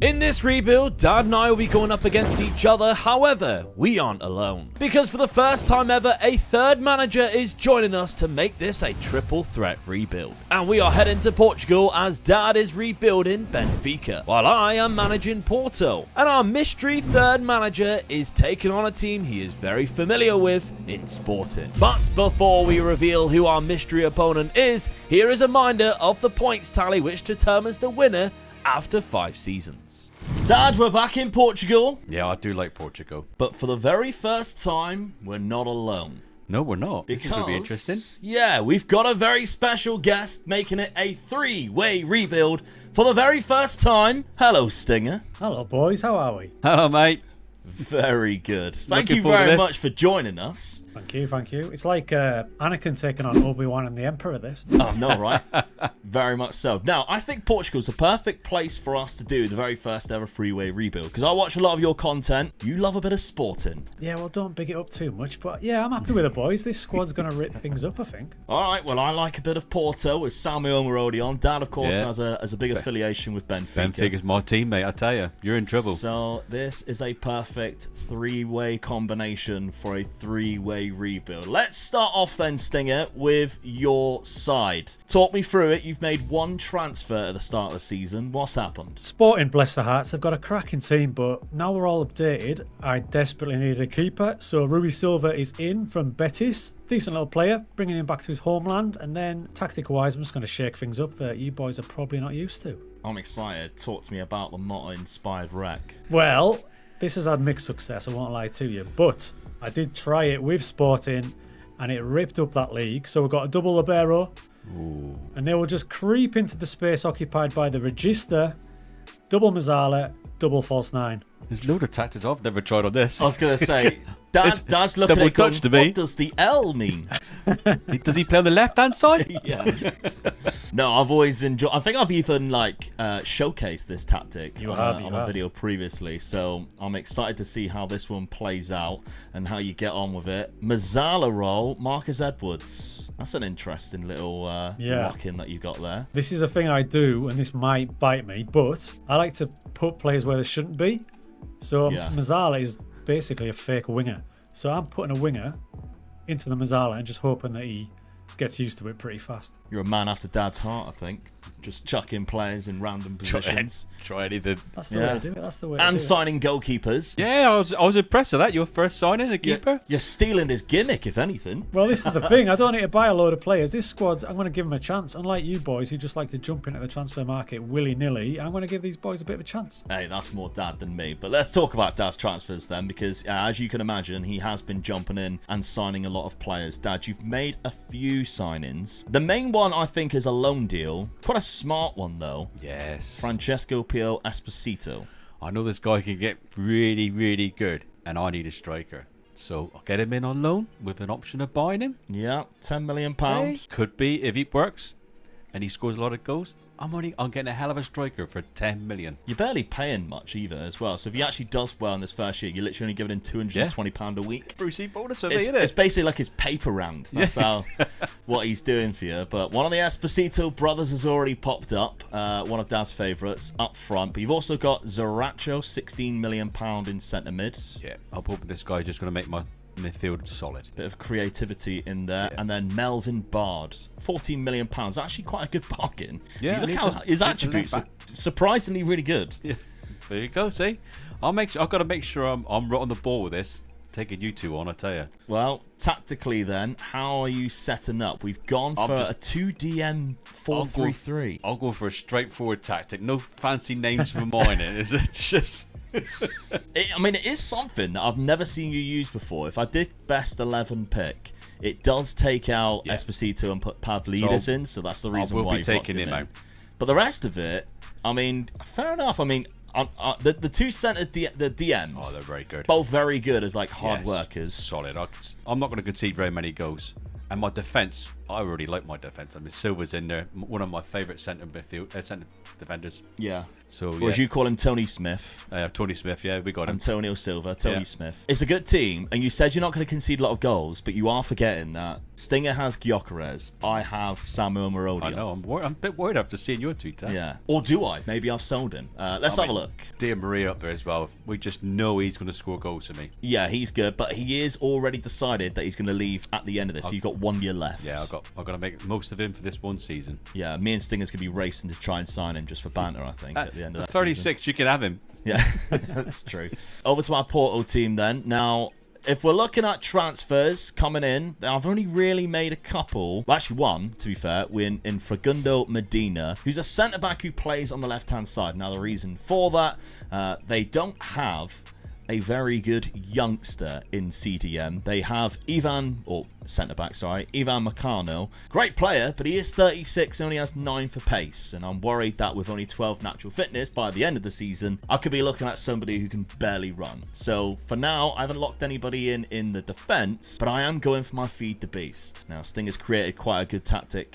In this rebuild, Dad and I will be going up against each other. However, we aren't alone. Because for the first time ever, a third manager is joining us to make this a triple threat rebuild. And we are heading to Portugal as Dad is rebuilding Benfica, while I am managing Porto. And our mystery third manager is taking on a team he is very familiar with in Sporting. But before we reveal who our mystery opponent is, here is a reminder of the points tally which determines the winner after 5 seasons. Dad, we're back in Portugal. Yeah, I do like Portugal. But for the very first time, we're not alone. No, we're not. This is going to be interesting. Yeah, we've got a very special guest making it a 3-way rebuild for the very first time. Hello, Stinger. Hello, boys. How are we? Hello, mate. Very good. Thank Looking you forward to very this. much for joining us. Thank you, thank you. It's like Anakin taking on Obi-Wan and the Emperor, this. Oh, no, right? Very much so. Now, I think Portugal's a perfect place for us to do the very first ever 3-way rebuild, because I watch a lot of your content. You love a bit of Sporting. Yeah, well, don't big it up too much, but yeah, I'm happy with the boys. This squad's going to rip things up, I think. All right, well, I like a bit of Porto with Samuel Marodion. Dad, of course, Yeah. has a big affiliation with Benfica. Benfica's my teammate, I tell you. You're in trouble. So this is a perfect 3-way combination for a 3-way rebuild. Let's start off then, Stinger, with your side. Talk me through it. You've made one transfer at the start of the season. What's happened? Sporting, bless their hearts, they've got a cracking team, but now we're all updated. I desperately needed a keeper, so Rui Silva is in from Betis. Decent little player, bringing him back to his homeland, and then tactical-wise, I'm just going to shake things up that you boys are probably not used to. I'm excited. Talk to me about the Motto-inspired wreck. Well, this has had mixed success, I won't lie to you, but I did try it with Sporting and it ripped up that league. So we've got a double libero, and they will just creep into the space occupied by the Register, double Mazzala, double false 9. There's a load of tactics I've never tried on this. I was going to say, Dad's looking double at it going, touch to me. what does the L mean? Does he play on the left-hand side? Yeah. No, I've always enjoyed. I think I've even showcased this tactic on a video previously. So I'm excited to see how this one plays out and how you get on with it. Mazzala role, Marcus Edwards. That's an interesting little lock-in that you got there. This is a thing I do, and this might bite me, but I like to put players where they shouldn't be. So Mazzala is basically a fake winger. So I'm putting a winger into the Mazzala and just hoping that he gets used to it pretty fast. You're a man after Dad's heart, I think. Just chucking players in random positions. Try anything. That's the way to do it. That's the way to do And it. signing goalkeepers. Yeah, I was impressed with that. Your first signing, a keeper? You're stealing his gimmick, if anything. Well, this is the thing. I don't need to buy a load of players. This squad, I'm going to give them a chance. Unlike you boys who just like to jump into the transfer market willy-nilly, I'm going to give these boys a bit of a chance. Hey, that's more Dad than me. But let's talk about Dad's transfers then, because as you can imagine, he has been jumping in and signing a lot of players. Dad, you've made a few signings. The main one, I think, is a loan deal. Quite a smart one, though. Yes. Francesco Pio Esposito. I know this guy can get really, really good, and I need a striker. So I'll get him in on loan with an option of buying him. Yeah, £10 million. Hey, could be if it works and he scores a lot of goals. I'm getting a hell of a striker for 10 million. You're barely paying much either as well. So if he actually does well in this first year, you're literally only giving him £220 a week. Brucey bonus for me, isn't It's it? basically like his paper round. That's how what he's doing for you. But one of the Esposito brothers has already popped up. One of Dad's favourites up front. But you've also got Zaracho, £16 million in centre mid. Yeah, I'm hoping this guy's just going to make my midfield solid. Bit of creativity in there. And then Melvin Bard, £14 million. Actually quite a good bargain. Yeah, Look how his attributes are surprisingly really good. Yeah, there you go. See, I've got to make sure I'm right on the ball with this. Taking you two on, I tell you. Well, tactically then, how are you setting up? We've gone for a 2DM 4-3-3. I'll go for a straightforward tactic. No fancy names for mine. It's just. It is something that I've never seen you use before. If I did best 11 pick, it does take out Esposito and put Pavlidis in, so that's the reason why I will be taking him out. But the rest of it, fair enough. The two centre the DMs, Oh, they're very good. both very good as hard workers. Solid. I'm not going to concede very many goals. And my defence I really like my defense. I mean, Silva's in there, one of my favorite centre defenders. Yeah. So Or as you call him, Tony Smith. Tony Smith, yeah, we got him. Antonio Silva, Tony Yeah. Smith. It's a good team, and you said you're not going to concede a lot of goals, but you are forgetting that Stinger has Gyökeres. I have Samuel Marodian. I know. I'm a bit worried after seeing your tweet. Yeah. Or do I? Maybe I've sold him. Let's have a look. Di Maria up there as well. We just know he's going to score goals for me. Yeah, he's good, but he is already decided that he's going to leave at the end of this. So you've got 1 year left. Yeah, I've got to make the most of him for this one season. Yeah, me and Stinger's going to be racing to try and sign him just for banter, I think, at the end of that 36, season. you can have him. Yeah, that's true. Over to our Porto team then. Now, if we're looking at transfers coming in, I've only really made a couple. Well, actually one, to be fair. We're in Facundo Medina, who's a centre-back who plays on the left-hand side. Now, the reason for that, they don't have a very good youngster in CDM. They have Ivan Meccano. Great player, but he is 36 and only has 9 for pace. And I'm worried that with only 12 natural fitness, by the end of the season, I could be looking at somebody who can barely run. So for now, I haven't locked anybody in the defense, but I am going for my feed the beast. Now, Stinger's created quite a good tactic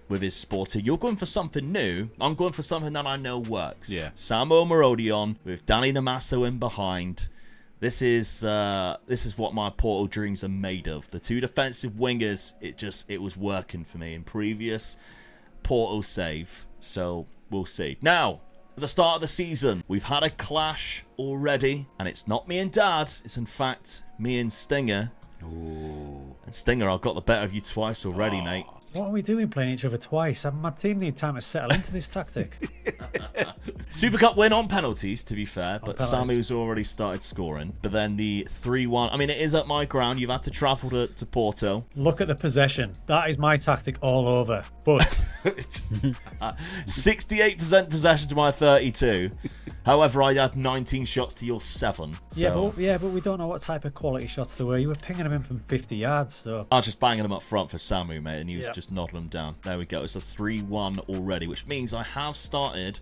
with his Sporting. You're going for something new. I'm going for something that I know works. Yeah. Samuel Marodian with Danny Namasso in behind. This is what my Porto dreams are made of. The 2 defensive wingers, it was working for me in previous Porto save. So we'll see. Now, at the start of the season, we've had a clash already, and it's not me and Dad. It's in fact me and Stinger. Ooh. And Stinger, I've got the better of you twice already, mate. What are we doing playing each other twice? My team need time to settle into this tactic. Super Cup win on penalties, to be fair, but penalties. Samu's already started scoring. But then the 3-1, I mean, it is at my ground. You've had to travel to Porto. Look at the possession. That is my tactic all over. But 68% possession to my 32. However, I had 19 shots to your 7. So but we don't know what type of quality shots they were. You were pinging them in from 50 yards. So I was just banging them up front for Samu, mate, and he was Yep. just nodding them down. There we go. It's a 3-1 already, which means I have started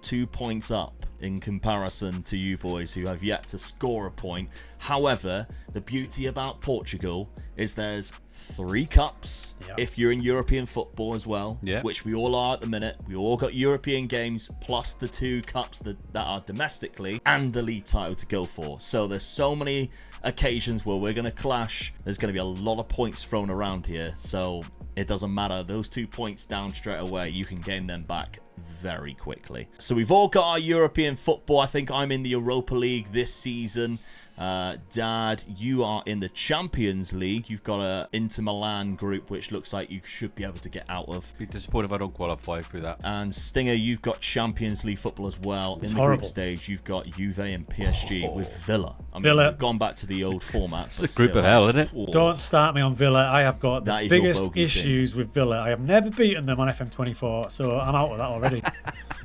2 points up in comparison to you boys who have yet to score a point. However, the beauty about Portugal is there's 3 cups if you're in European football as well, which we all are at the minute. We all got European games plus the 2 cups that are domestically and the league title to go for. So there's so many occasions where we're going to clash. There's going to be a lot of points thrown around here. So it doesn't matter. Those 2 points down straight away, you can gain them back very quickly. So we've all got our European football. I think I'm in the Europa League this season. Dad, you are in the Champions League. You've got a Inter Milan group, which looks like you should be able to get out of. Be disappointed if I don't qualify through that. And Stinger, you've got Champions League football as well. It's in the horrible. group stage, you've got Juve and PSG with Villa. I mean, Villa. we've gone back to the old format. It's a group of hell, isn't it? don't start me on Villa. I have got That the is your biggest bogey issues with Villa. I have never beaten them on FM24, so I'm out of that already.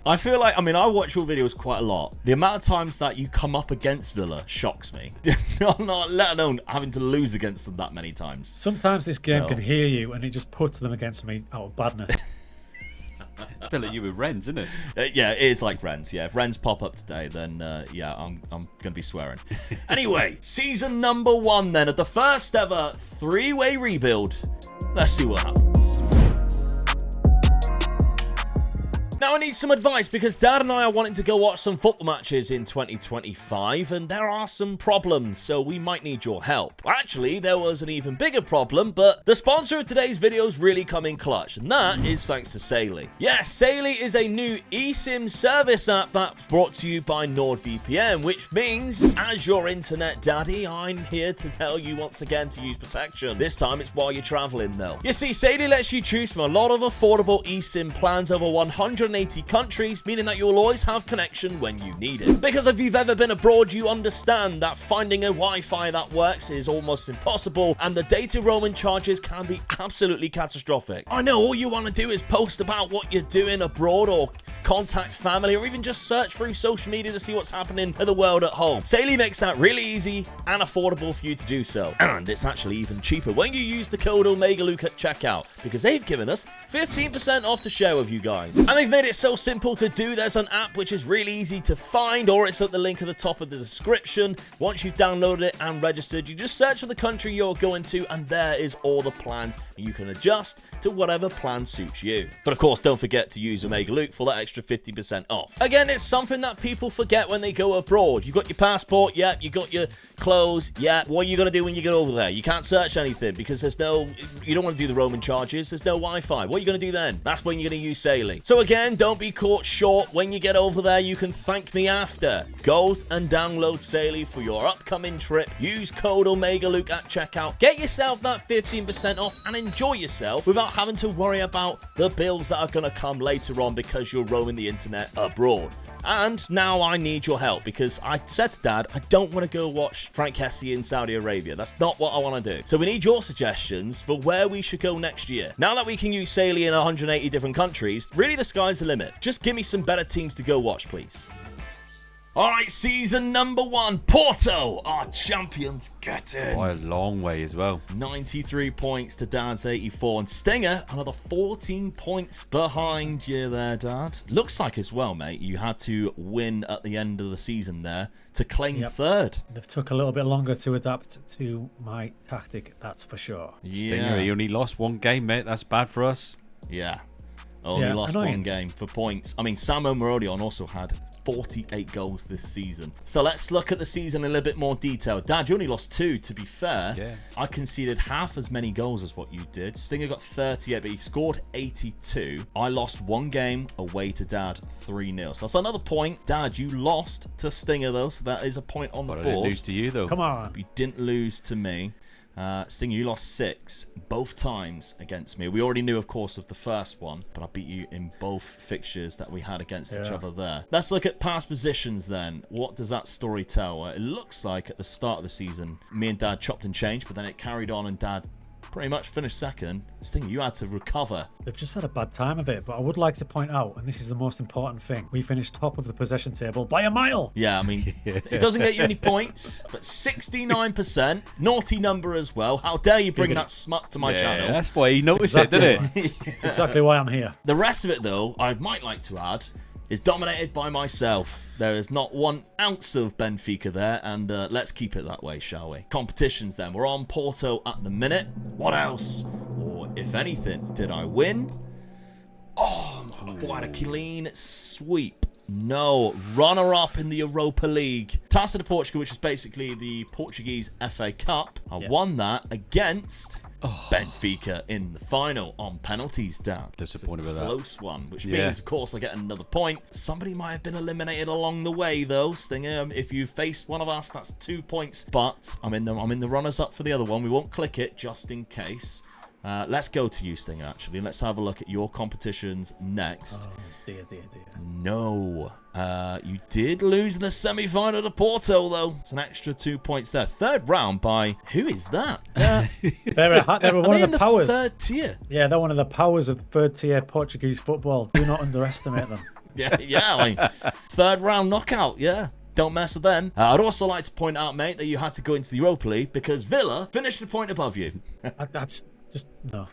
I feel like, I mean, I watch your videos quite a lot. The amount of times that you come up against Villa shocks me. Not let alone having to lose against them that many times. Sometimes this game So- can hear you, and it just puts them against me out of badness. It's a bit like you with Rennes, isn't it? Yeah, it is like Rennes. Yeah, if Rennes pop up today, then yeah, I'm going to be swearing. Anyway, season number 1 then of the first ever 3-way rebuild. Let's see what happens. Now I need some advice because Dad and I are wanting to go watch some football matches in 2025 and there are some problems, so we might need your help. Actually, there was an even bigger problem, but the sponsor of today's videos really come in clutch, and that is thanks to Saily. Yes, Saily is a new eSIM service app that's brought to you by NordVPN, which means, as your internet daddy, I'm here to tell you once again to use protection. This time it's while you're traveling though. You see, Saily lets you choose from a lot of affordable eSIM plans over 180 countries, meaning that you'll always have connection when you need it. Because if you've ever been abroad, you understand that finding a Wi-Fi that works is almost impossible, and the data roaming charges can be absolutely catastrophic. I know all you want to do is post about what you're doing abroad or contact family, or even just search through social media to see what's happening in the world at home. Saily makes that really easy and affordable for you to do so. And it's actually even cheaper when you use the code OmegaLuke at checkout, because they've given us 15% off to share with you guys. And they've made it so simple to do. There's an app which is really easy to find, or it's at the link at the top of the description. Once you've downloaded it and registered, you just search for the country you're going to, and there is all the plans. You can adjust to whatever plan suits you. But of course, don't forget to use OmegaLuke for that extra 50% off. Again, it's something that people forget when they go abroad. You've got your passport, yep. You got your clothes, yeah. What are you going to do when you get over there? You can't search anything because you don't want to do the roaming charges. There's no Wi-Fi. What are you going to do then? That's when you're going to use Saily. So again, don't be caught short. When you get over there, you can thank me after. Go and download Saily for your upcoming trip. Use code OmegaLuke at checkout. Get yourself that 15% off and enjoy yourself without having to worry about the bills that are going to come later on because you're roaming the internet abroad. And now I need your help, because I said to Dad, I don't want to go watch Frank Kessie in Saudi Arabia. That's not what I want to do. So we need your suggestions for where we should go next year. Now that we can use Saily in 180 different countries, really the sky's the limit. Just give me some better teams to go watch, please. All right, season number 1. Porto, our champions, get in. By a long way as well. 93 points to Dad's 84. And Stinger, another 14 points behind you there, Dad. Looks like as well, mate, you had to win at the end of the season there to claim third. They've took a little bit longer to adapt to my tactic, that's for sure. Stinger, he only lost one game, mate. That's bad for us. Yeah. Only lost one game for points. I mean, Samo Marodion also had 48 goals this season. So let's look at the season in a little bit more detail. Dad, you only lost 2, to be fair. Yeah. I conceded half as many goals as what you did. Stinger got 38, but he scored 82. I lost 1 game away to Dad, 3-0. So that's another point. Dad, you lost to Stinger, though, so that is a point on the But board. I didn't lose to you, though. Come on. You didn't lose to me. Stinger, you lost 6 both times against me. We already knew, of course, of the first one, but I beat you in both fixtures that we had against each other there. Let's look at past positions then. What does that story tell? It looks like at the start of the season, me and Dad chopped and changed, but then it carried on and Dad pretty much finished second. Stinger, you had to recover. They've just had a bad time of it, but I would like to point out, and this is the most important thing, we finished top of the possession table by a mile. Yeah, I mean, it doesn't get you any points, but 69%, naughty number as well. How dare you bring that smut to my channel? That's why he noticed it, didn't it? That's exactly why I'm here. The rest of it, though, I might like to add, is dominated by myself. There is not 1 ounce of Benfica there, and let's keep it that way, shall we? Competitions then. We're on Porto at the minute. What else? Or, if anything, did I win? Oh, what a clean sweep. No, runner-up in the Europa League. Taça de Portugal, which is basically the Portuguese FA Cup. I won that against Benfica in the final on penalties, Dad. Disappointed with that. Close one, which means, of course, I get another point. Somebody might have been eliminated along the way, though. Stinger, if you faced one of us, that's 2 points. But I'm in the runners-up for the other one. We won't click it, just in case. Let's go to you, Stinger, actually. Let's have a look at your competitions next. Oh, dear. No. You did lose in the semi-final to Porto, though. It's an extra 2 points there. Third round by... Who is that? They were one of the powers. Third tier. Yeah, they're one of the powers of third-tier Portuguese football. Do not underestimate them. Yeah, I mean, third round knockout, yeah. Don't mess with them. I'd also like to point out, mate, that you had to go into the Europa League because Villa finished a point above you. That's just... No.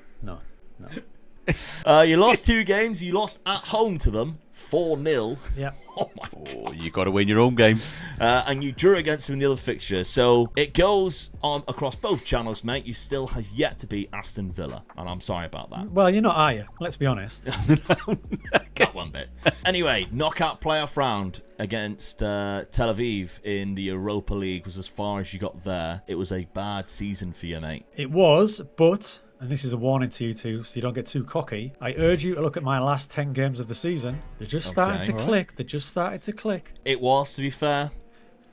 You lost 2 games. You lost at home to them, 4-0. Yeah. Oh my Oh, you got to win your own games. and you drew against them in the other fixture. So it goes on across both channels, mate. You still have yet to beat Aston Villa, and I'm sorry about that. Well, you're not, are you? Let's be honest. That one bit. Anyway, knockout playoff round against Tel Aviv in the Europa League was as far as you got there. It was a bad season for you, mate. It was, but... And this is a warning to you two, so you don't get too cocky. I urge you to look at my last 10 games of the season. They're just starting to click. They just started to click. It was, to be fair.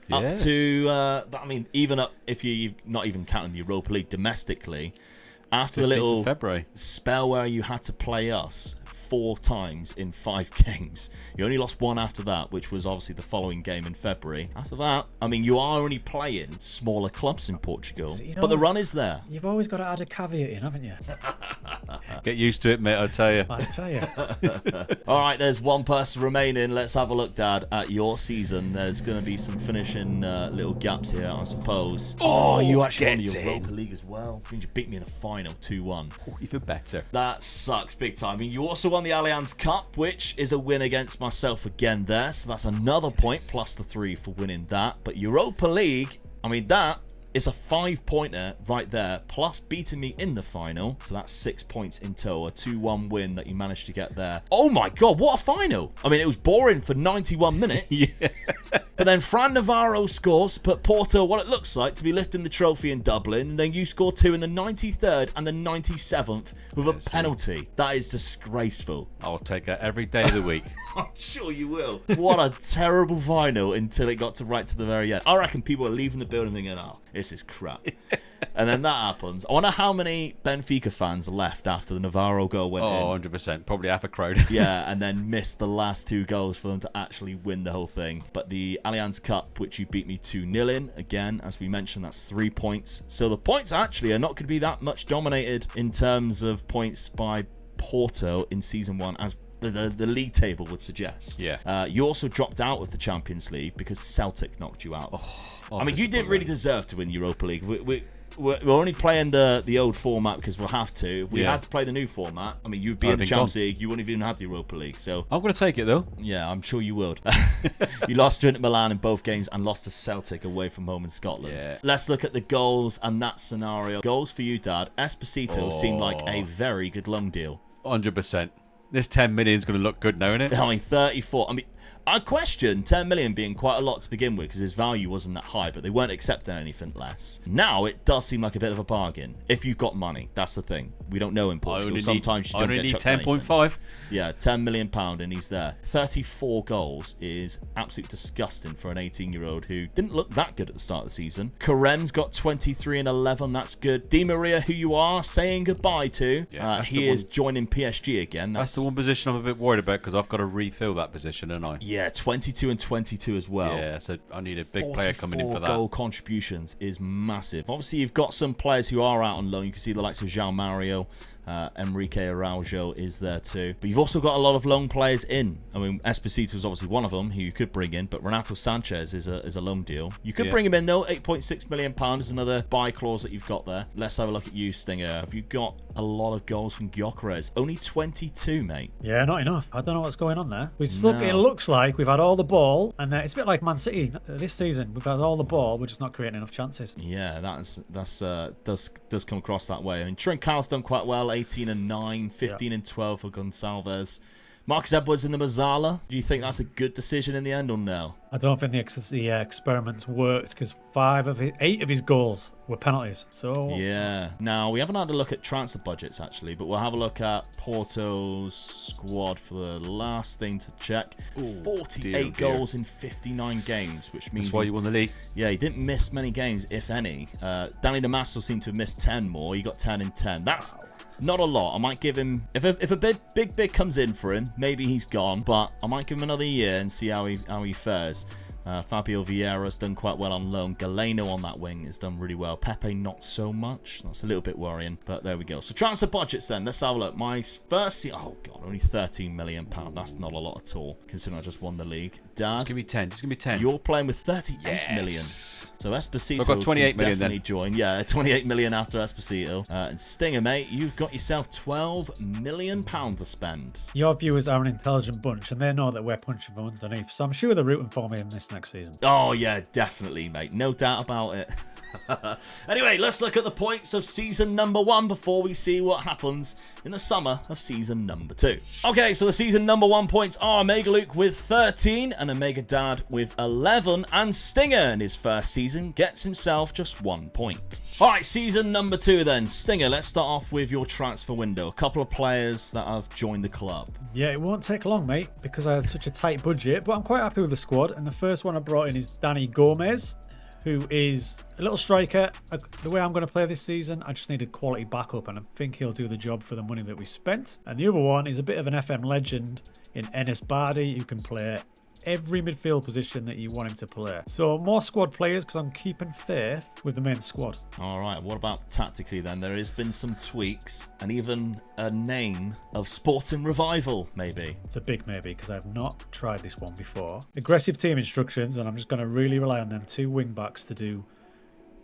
Yes. Up to, I mean, even up, if you're not even counting the Europa League domestically, after the little February spell where you had to play us, 4 times in 5 games. You only lost 1 after that, which was obviously the following game in February. After that, I mean, you are only playing smaller clubs in Portugal, So, but the run is there. You've always got to add a caveat in, haven't you? Get used to it, mate, I tell you. I tell you. All right, there's one person remaining. Let's have a look, Dad, at your season. There's going to be some finishing little gaps here, I suppose. Oh, you actually won the get Europa League as well. You beat me in the final 2-1. Even better. That sucks big time. I mean, you also won the Allianz Cup, which is a win against myself again there. So that's another point plus the 3 for winning that. But Europa League, I mean, that is a 5-pointer right there, plus beating me in the final. So that's 6 points in total. A 2-1 win that you managed to get there. Oh my God, what a final. I mean, it was boring for 91 minutes. Yeah. But then Fran Navarro scores to put Porto what it looks like to be lifting the trophy in Dublin. And then you score 2 in the 93rd and the 97th with a penalty. That is disgraceful. I'll take that every day of the week. I'm sure you will. What a terrible final until it got to right to the very end. I reckon people are leaving the building thinking, oh, this is crap. And then that happens. I wonder how many Benfica fans are left after the Navarro goal went in. 100%. Probably half a crowd. Yeah, and then missed the last 2 goals for them to actually win the whole thing. But the Allianz Cup, which you beat me 2-0 in, again, as we mentioned, that's 3 points. So the points actually are not going to be that much dominated in terms of points by Porto in Season 1 as the league table would suggest. Yeah. You also dropped out of the Champions League because Celtic knocked you out. I mean, you didn't really deserve to win Europa League. We're only playing the old format because we'll have to. If we had to play the new format, I mean, you'd be in the Champions League. You wouldn't have even had the Europa League. So I'm going to take it, though. yeah, I'm sure you would. You lost to Inter Milan in both games and lost to Celtic away from home in Scotland. Yeah. Let's look at the goals and that scenario. Goals for you, Dad. Esposito seemed like a very good loan deal. 100%. This 10 million is going to look good now, isn't it? I mean, 34. I mean, I question 10 million being quite a lot to begin with because his value wasn't that high, but they weren't accepting anything less. Now it does seem like a bit of a bargain if you've got money. That's the thing. We don't know in Portugal. Sometimes you don't get chucked anything. 10.5. Yeah, £10 million and he's there. 34 goals is absolutely disgusting for an 18-year-old who didn't look that good at the start of the season. Karem's got 23 and 11. That's good. Di Maria, who you are saying goodbye to, he is joining PSG again. That's the one position I'm a bit worried about because I've got to refill that position, don't I? Yeah, 22 and 22 as well. Yeah, so I need a big player coming in for that. Goal contributions is massive. Obviously, you've got some players who are out on loan. You can see the likes of João Mario. Enrique Araujo is there too. But you've also got a lot of loan players in. I mean, Esposito is obviously one of them who you could bring in, but Renato Sanchez is a loan deal. You could bring him in though. £8.6 million is another buy clause that you've got there. Let's have a look at you, Stinger. Have you got a lot of goals from Gyökeres? Only 22, mate. Yeah, not enough. I don't know what's going on there. It looks like we've had all the ball, and it's a bit like Man City this season. We've had all the ball, we're just not creating enough chances. Yeah, that's does come across that way. I mean, Trincão's done quite well, 18 and 9, 15 and 12 for Gonçalves. Marcus Edwards in the Mazzala. Do you think that's a good decision in the end or no? I don't think the experiments worked because 8 of his goals were penalties. So yeah. Now we haven't had a look at transfer budgets actually, but we'll have a look at Porto's squad for the last thing to check. 48 goals in 59 games, which means that's why you won the league. Yeah, he didn't miss many games, if any. Danny Damaso seemed to have missed 10 more. He got 10 in 10. That's not a lot. I might give him, if a big comes in for him, maybe he's gone, but I might give him another year and see how he fares. Fabio Vieira's done quite well on loan. Galeno on that wing has done really well. Pepe not so much. That's a little bit worrying, but there we go. So transfer budgets then. Let's have a look. My first oh god, only £13 million. That's not a lot at all, considering I just won the league. Dad, just give me 10. Just give me 10. You're playing with 38 million. So Esposito, I've got 28 million definitely then. Join. Yeah, 28 million after Esposito. And Stinger, mate, you've got yourself £12 million to spend. Your viewers are an intelligent bunch, and they know that we're punching from underneath. So I'm sure they're rooting for me in this next season. Oh yeah, definitely, mate. No doubt about it. Anyway, let's look at the points of season number 1 before we see what happens in the summer of season number 2. Okay, so the season number 1 points are Omega Luke with 13 and Omega Dad with 11, and Stinger in his first season gets himself just 1 point. Alright, season number 2 then. Stinger, let's start off with your transfer window. A couple of players that have joined the club. Yeah, it won't take long, mate, because I had such a tight budget, but I'm quite happy with the squad, and the first one I brought in is Danny Gomez, who is a little striker. The way I'm going to play this season, I just need a quality backup, and I think he'll do the job for the money that we spent. And the other one is a bit of an FM legend in Enes Bardi, who can play every midfield position that you want him to play. So more squad players, because I'm keeping faith with the main squad. All right, what about tactically then? There has been some tweaks and even a name of Sporting Revival, maybe. It's a big maybe, because I've not tried this one before. Aggressive team instructions, and I'm just going to really rely on them 2 wing backs to do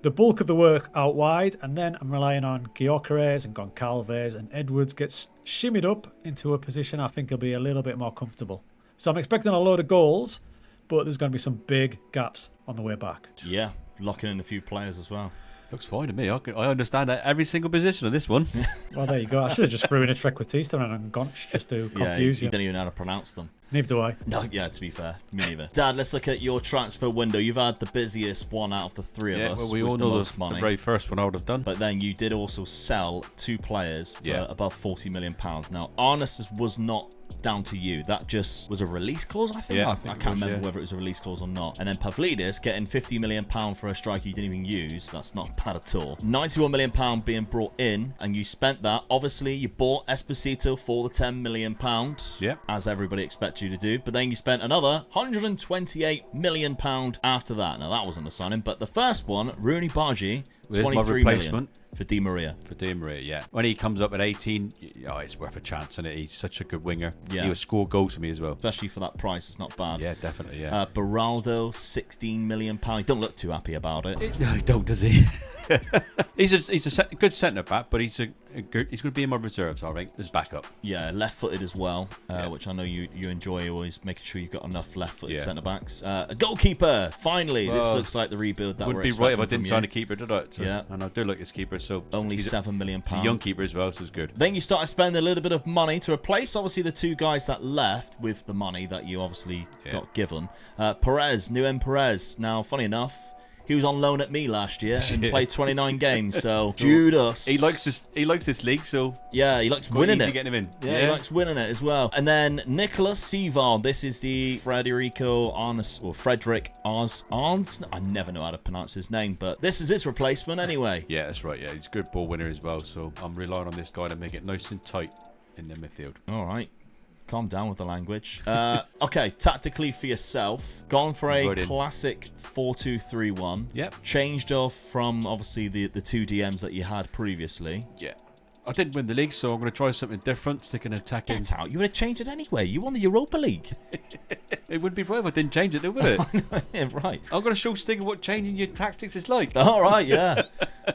the bulk of the work out wide, and then I'm relying on Gyökeres and Goncalves, and Edwards gets shimmied up into a position I think he'll be a little bit more comfortable. So I'm expecting a load of goals, but there's going to be some big gaps on the way back. Yeah, locking in a few players as well. Looks fine to me. I understand every single position of this one. Well, there you go. I should have just threw in a Trequartista and Gonch just to confuse you you. don't even know how to pronounce them. Neither do I. No, yeah, to be fair, me neither. Dad, let's look at your transfer window. You've had the busiest one out of the 3 of us. Well, we with all the know most the money. very first one I would have done. But then you did also sell 2 players for above £40 million. Now, Arnes was not down to you. That just was a release clause, I think. Yeah, I can't remember whether it was a release clause or not. And then Pavlidis getting £50 million for a striker you didn't even use. That's not bad at all. £91 million being brought in, and you spent that. Obviously, you bought Esposito for the £10 million, as everybody expects you to do. But then you spent another £128 million after that. Now, that wasn't a signing, but the first one, Rooney Bargi, £23 million for Di Maria. For Di Maria, yeah. When he comes up at 18, it's worth a chance, isn't it? He's such a good winger. Yeah. He will score goals for me as well. Especially for that price, it's not bad. Yeah, definitely, yeah. Beraldo, £16 million. He don't look too happy about it. No, he don't, does he? He's a good centre back, but he's going to be in my reserves, I think. As backup. Yeah, left-footed as well, which I know you enjoy. Always making sure you've got enough left-footed centre backs. A goalkeeper, finally. This looks like the rebuild that we're expecting. Wouldn't be right if I didn't sign a keeper, did I? So, yeah, and I do like this keeper. So only £7 million. He's a young keeper as well, so it's good. Then you started spending a little bit of money to replace, obviously, the 2 guys that left with the money that you obviously got given. Perez, Nuem Perez. Now, funny enough, he was on loan at me last year and played 29 games. So Judas, he likes this league. So yeah, he likes winning it. Getting him in. Yeah, he likes winning it as well. And then Nicolas Sival. This is the Frederico Arnes, or Frederick Arnes. I never know how to pronounce his name, but this is his replacement anyway. Yeah, that's right. Yeah, he's a good ball winner as well. So I'm relying on this guy to make it nice and tight in the midfield. All right. Calm down with the language. Okay, tactically for yourself, gone for a classic 4-2-3-1. Yep. Changed off from obviously the 2 DMs that you had previously. Yeah. I didn't win the league, so I'm going to try something different. Stick an attacking. Get out. You would have changed it anyway. You won the Europa League. It wouldn't be right if I didn't change it, though, would it? Yeah, right. I'm going to show Stinger what changing your tactics is like. All right, yeah.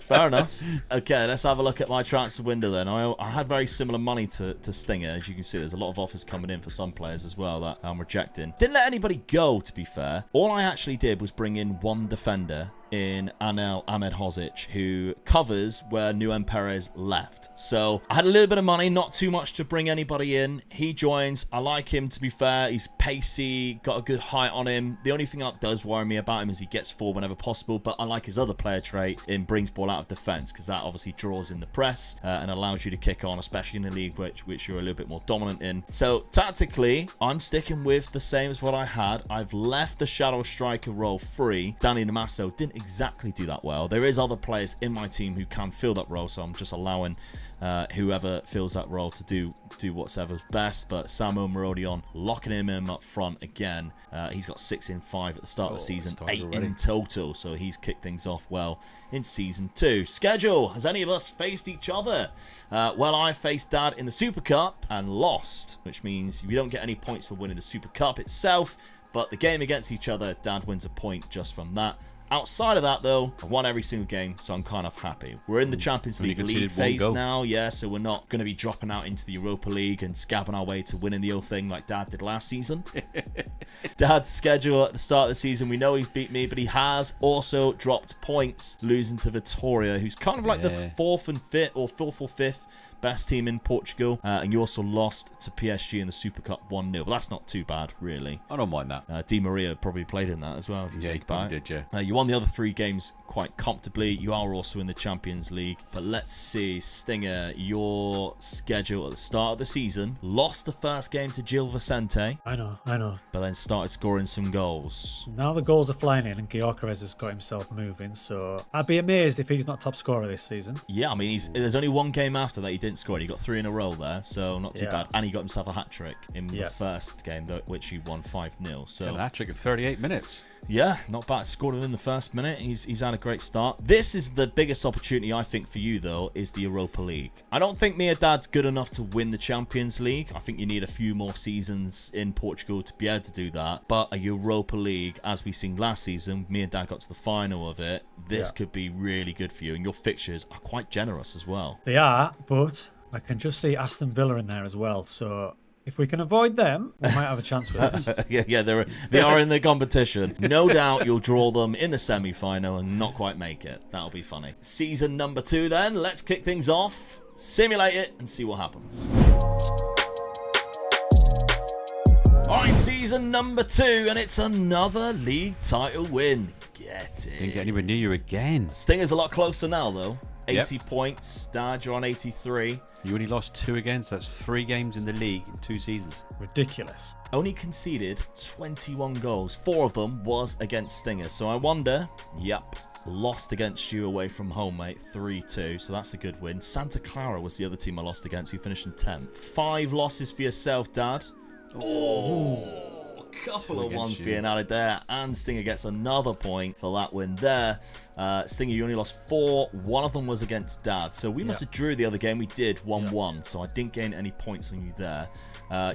Fair enough. Okay, let's have a look at my transfer window then. I had very similar money to Stinger. As you can see, there's a lot of offers coming in for some players as well that I'm rejecting. Didn't let anybody go, to be fair. All I actually did was bring in 1 defender in Anel Ahmedhodzic, who covers where Nuem Perez left. So I had a little bit of money, not too much to bring anybody in. He joins. I like him, to be fair. He's pacey, got a good height on him. The only thing that does worry me about him is he gets forward whenever possible, but I like his other player trait in brings ball out of defense, because that obviously draws in the press and allows you to kick on, especially in the league which you're a little bit more dominant in. So tactically, I'm sticking with the same as what I had. I've left the shadow striker role free. Danny Namasso didn't exactly do that well. There is other players in my team who can fill that role, so I'm just allowing whoever fills that role to do whatever's best. But Samuel Marodion, locking him in up front again. He's got 6 in 5 at the start of the season, 8 in total, so he's kicked things off well in season 2. Schedule: has any of us faced each other? Well, I faced Dad in the Super Cup and lost, which means you don't get any points for winning the Super Cup itself, but the game against each other, Dad wins a point just from that. Outside of that, though, I won every single game, so I'm kind of happy. We're in the Champions League phase now, yeah, so we're not going to be dropping out into the Europa League and scabbing our way to winning the whole thing like Dad did last season. Dad's schedule at the start of the season, we know he's beat me, but he has also dropped points, losing to Vittoria, who's kind of like the 4th or 5th best team in Portugal. And you also lost to PSG in the Super Cup 1-0. But that's not too bad, really. I don't mind that. Di Maria probably played in that as well. If you Yeah, he think about probably it. did, yeah. You won the other 3 games quite comfortably. You are also in the Champions League. But let's see, Stinger, your schedule at the start of the season. Lost the first game to Gil Vicente, I know. but then started scoring some goals. Now the goals are flying in and Gyökeres has got himself moving, so I'd be amazed if he's not top scorer this season. Yeah, I mean, there's only one game after that he didn't score. He got 3 in a row there, so not too Yeah. bad. And he got himself a hat-trick in Yeah. the first game, which he won 5-0. So An hat-trick in 38 minutes. yeah, not bad. Scored within the first minute. He's had a great start. This is the biggest opportunity, I think, for you, though, is the Europa League. I don't think Miedad's good enough to win the Champions League. I think you need a few more seasons in Portugal to be able to do that. But a Europa League, as we seen last season, Miedad got to the final of it. This Yeah. could be really good for you. And your fixtures are quite generous as well. They are, but I can just see Aston Villa in there as well, so if we can avoid them, we might have a chance with this. yeah, they are in the competition. No doubt you'll draw them in the semi-final and not quite make it. That'll be funny. Season number 2 then. Let's kick things off, simulate it, and see what happens. Alright, season number 2, and it's another league title win. Get it. Didn't get anywhere near you again. Stinger's a lot closer now, though. 80 Yep. points. Dad, you're on 83. You only lost 2 again, so that's 3 games in the league in 2 seasons. Ridiculous. Only conceded 21 goals. 4 of them was against Stinger. So I wonder, yep, lost against you away from home, mate, 3-2. So that's a good win. Santa Clara was the other team I lost against, who finished in 10th. 5 losses for yourself, Dad. Oh, a couple 2 of against ones you. being added there. And Stinger gets another point for that win there. Stinger, you only lost 4. 1 of them was against Dad. So we must have drew the other game. We did 1-1. So I didn't gain any points on you there.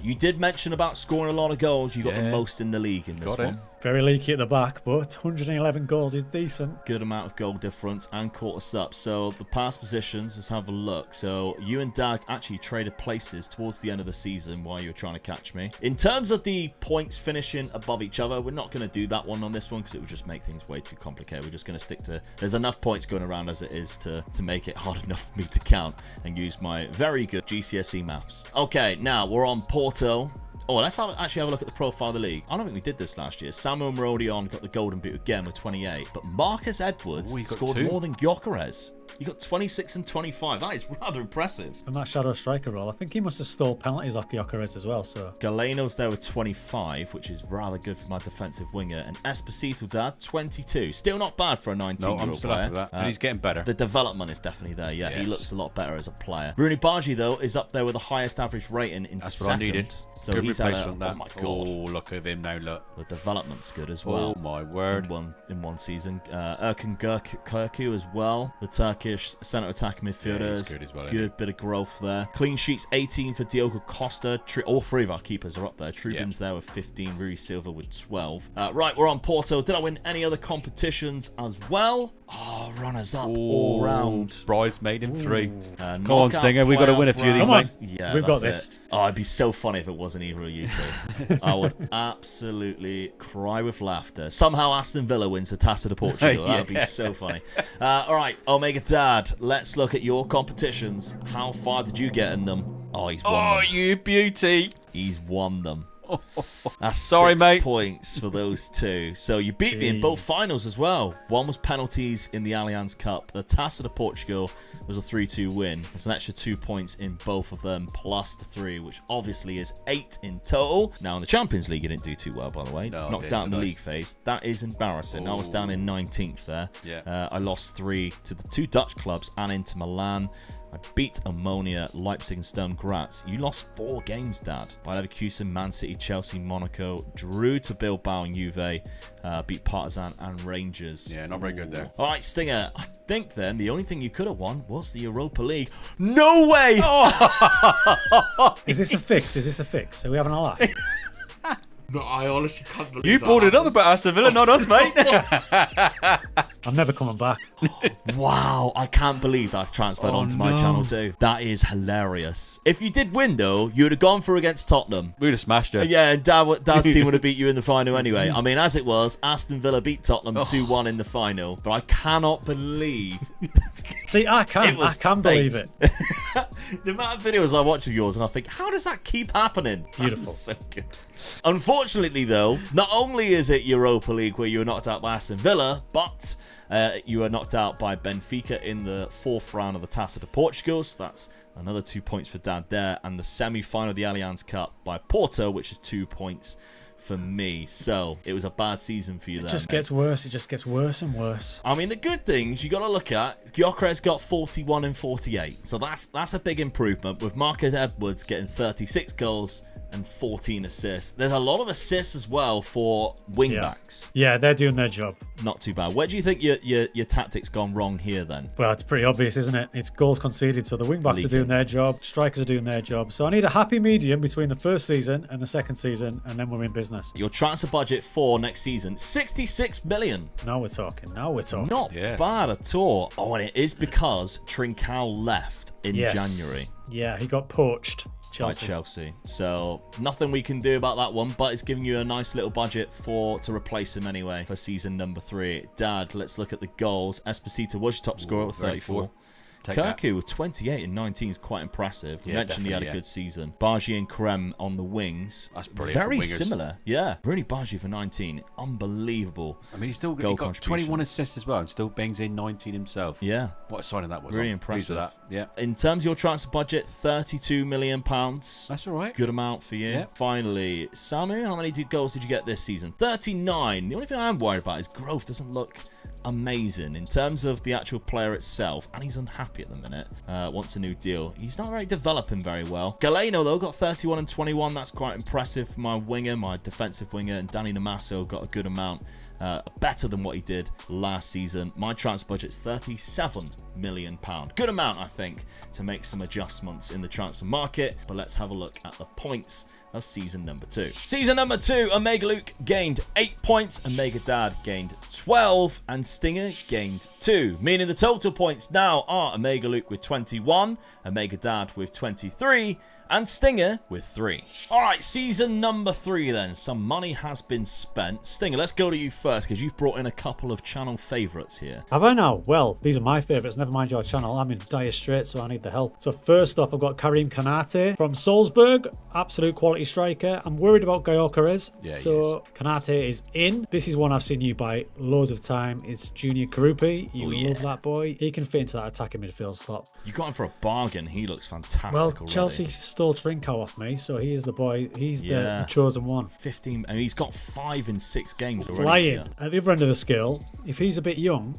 You did mention about scoring a lot of goals. You got the Yeah. most in the league in this Got it. one. Very leaky at the back, but 111 goals is decent. Good amount of goal difference and caught us up. So the past positions, let's have a look. So you and Dag actually traded places towards the end of the season while you were trying to catch me. In terms of the points finishing above each other, we're not going to do that one on this one because it would just make things way too complicated. We're just going to stick to, there's enough points going around as it is to make it hard enough for me to count and use my very good GCSE maths. Okay, now we're on Porto. Oh, let's actually have a look at the profile of the league. I don't think we did this last year. Samuel Marodion got the golden boot again with 28. But Marcus Edwards Oh, he got scored 2. more than Gyökeres. He got 26 and 25. That is rather impressive. And that shadow striker role, I think he must have stole penalties off Gyökeres as well, so... Galeno's there with 25, which is rather good for my defensive winger. And Esposito, Dad, 22. Still not bad for a 19-year-old No, I'm still player. after that. And he's getting better. The development is definitely there. Yeah, he Yes. looks a lot better as a player. Rooney Bargi, though, is up there with the highest average rating in That's second. what I needed. So Good he's had replacement, that. oh my god. Oh, look at him now, look. The development's good as well. Oh, my word. In one season. Erkan Kirku as well. The Turkish centre attack midfielder. Yeah, he's is good as well, isn't Good bit of growth there. Clean sheets 18 for Diogo Costa. All 3 of our keepers are up there. Trubin's there with 15. Rui Silva with 12. Right, we're on Porto. Did I win any other competitions as well? Oh, runners up all round. Bridesmaid in 3. Come on, Stinger, we've got to win a few of these, Come on. mate. Yeah, We've got that's this. it. Oh, it'd be so funny if it wasn't either of you two. I would absolutely cry with laughter. Somehow Aston Villa wins the Taça de Portugal. That would be so funny. All right, Omega Dad, let's look at your competitions. How far did you get in them? Oh, he's won Oh, them. you beauty. He's won them. That's Sorry, 6 mate. points for those 2. So you beat me in both finals as well. One was penalties in the Allianz Cup. The Taça de Portugal was a 3-2 win. It's an extra 2 points in both of them, plus the 3, which obviously is 8 in total. Now in the Champions League, you didn't do too well, by the way. No, I Knocked didn't, out in the did I? league phase. That is embarrassing. I was down in 19th there. Yeah. I lost 3 to the 2 Dutch clubs and Inter Milan. I beat Ammonia, Leipzig, and Sturm Graz. You lost 4 games, Dad. By Leverkusen, Man City, Chelsea, Monaco. Drew to Bilbao and Juve. Beat Partizan and Rangers. Yeah, not very good there. All right, Stinger. I think then the only thing you could have won was the Europa League. No way! Is this a fix? Is this a fix? Are we having a laugh? No, I honestly can't believe You brought it up about Aston Villa, not us, mate. I'm never coming back. Wow, I can't believe that's transferred onto my channel too. That is hilarious. If you did win, though, you would have gone for against Tottenham. We would have smashed it. Yeah, and Dad's team would have beat you in the final anyway. I mean, as it was, Aston Villa beat Tottenham 2-1 in the final. But I cannot believe See, I can believe it. The amount of videos I watch of yours, and I think, how does that keep happening? Beautiful. That's so good. Unfortunately, though, not only is it Europa League where you were knocked out by Aston Villa, but you were knocked out by Benfica in the 4th round of the Taça de Portugal. So that's another 2 points for Dad there. And the semi-final of the Allianz Cup by Porto, which is 2 points for me. So it was a bad season for you there. It just gets worse. It just gets worse and worse. I mean, the good things you got to look at, Gyökeres got 41 and 48. So that's a big improvement, with Marcus Edwards getting 36 goals and 14 assists. There's a lot of assists as well for wingbacks. Yeah, they're doing their job. Not too bad. Where do you think your tactics gone wrong here then? Well, it's pretty obvious, isn't it? It's goals conceded, so the wing-backs are doing their job, strikers are doing their job. So I need a happy medium between the first season and the second season, and then we're in business. Your transfer budget for next season, 66 million. Now we're talking. Not bad at all. Oh, and it is because Trincao left in January. Yeah, he got poached. By Chelsea. So nothing we can do about that one, but it's giving you a nice little budget to replace him anyway for season number 3. Dad, let's look at the goals. Esposito was your top scorer with 34. Kirku with 28 and 19 is quite impressive. We mentioned he had a good season. Bargi and Krem on the wings. That's brilliant. Very similar. Yeah. Bruni Bargi for 19. Unbelievable. I mean, he got 21 assists as well and still bangs in 19 himself. Yeah. What a signing that was. Really impressive. That. Yeah. In terms of your transfer budget, £32 million. That's all right. Good amount for you. Yeah. Finally, Samu, how many goals did you get this season? 39. The only thing I'm worried about is growth doesn't look amazing in terms of the actual player itself, and he's unhappy at the minute. Wants a new deal. He's not really developing very well. Galeno though got 31 and 21. That's quite impressive for my winger, my defensive winger, and Danny Namaso got a good amount. Better than what he did last season. My transfer budget's £37 million. Good amount, I think, to make some adjustments in the transfer market. But let's have a look at the points of season number 2. Season number 2, Omega Luke gained 8 points, Omega Dad gained 12, and Stinger gained 2, meaning the total points now are Omega Luke with 21, Omega Dad with 23, and Stinger with 3. Alright, season number 3 then. Some money has been spent. Stinger, let's go to you first, because you've brought in a couple of channel favourites here. Have I now? Well, these are my favourites. Never mind your channel. I'm in dire straits, so I need the help. So first up, I've got Karim Kanate from Salzburg. Absolute quality striker. I'm worried about Gyökeres. Yeah, so Kanate is in. This is one I've seen you buy loads of time. It's Junior Karupi. You love that boy. He can fit into that attacking midfield slot. You got him for a bargain. He looks fantastic already. Chelsea stole Trincao off me, so he is the boy. He's the chosen one. 15. I mean, he's got 5 in 6 games already. Flying. At the other end of the scale, if he's a bit young,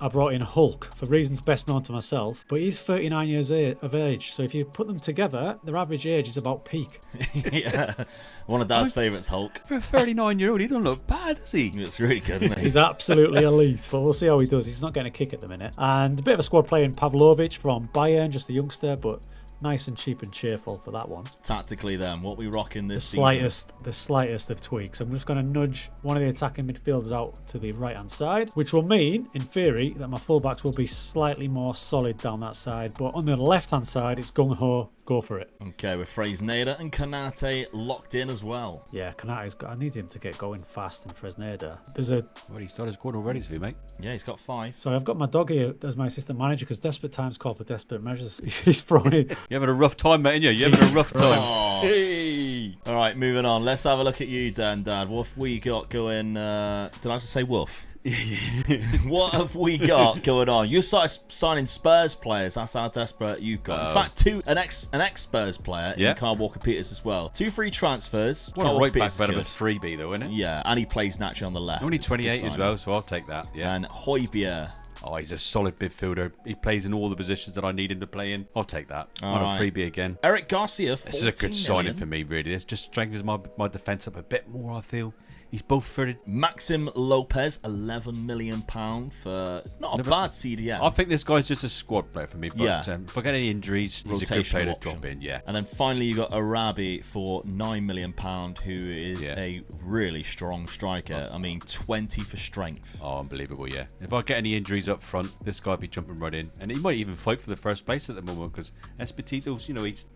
I brought in Hulk for reasons best known to myself, but he's 39 years of age. So if you put them together, their average age is about peak. Yeah, one of Dad's favourites, Hulk. For a 39-year-old, he don't look bad, does he? He looks really good, doesn't he? He's absolutely elite, but we'll see how he does. He's not getting a kick at the minute. And a bit of a squad player in Pavlovic from Bayern, just a youngster, but nice and cheap and cheerful for that one. Tactically then, what we rocking this season? The slightest of tweaks. I'm just going to nudge one of the attacking midfielders out to the right-hand side, which will mean, in theory, that my fullbacks will be slightly more solid down that side. But on the left-hand side, it's gung-ho. Go for it. Okay, with Fresneda and Kanate locked in as well. Yeah, I need him to get going fast in Fresneda. Well, he started scoring already, so mate. Yeah, he's got 5. So I've got my dog here as my assistant manager because desperate times call for desperate measures. He's thrown in. You're having a rough time, mate, aren't you? You're having a rough time. Oh. Hey. All right, moving on. Let's have a look at you, Dan, Dad. What have we got going? Did I have to say woof? What have we got going on? You started signing Spurs players. That's how desperate you've got. In fact, an ex Spurs player in Kyle Walker-Peters as well. 2 free transfers. What a right back better than freebie, though, isn't it? Yeah, and he plays naturally on the left. Only 28 as well, so I'll take that. Yeah. And Højbjerg. Oh, he's a solid midfielder. He plays in all the positions that I need him to play in. I'll take that. On a freebie again. Eric Garcia, This is a good signing for me, really. This just strengthens my defence up a bit more, I feel. He's both footed. Maxim Lopez, £11 million for not a bad CDM. I think this guy's just a squad player for me. But if I get any injuries, he's a good player to drop in. Yeah. And then finally, you got Arabi for £9 million, who is a really strong striker. I mean, 20 for strength. Oh, unbelievable! Yeah. If I get any injuries up front, this guy will be jumping right in, and he might even fight for the first place at the moment because Esposito's,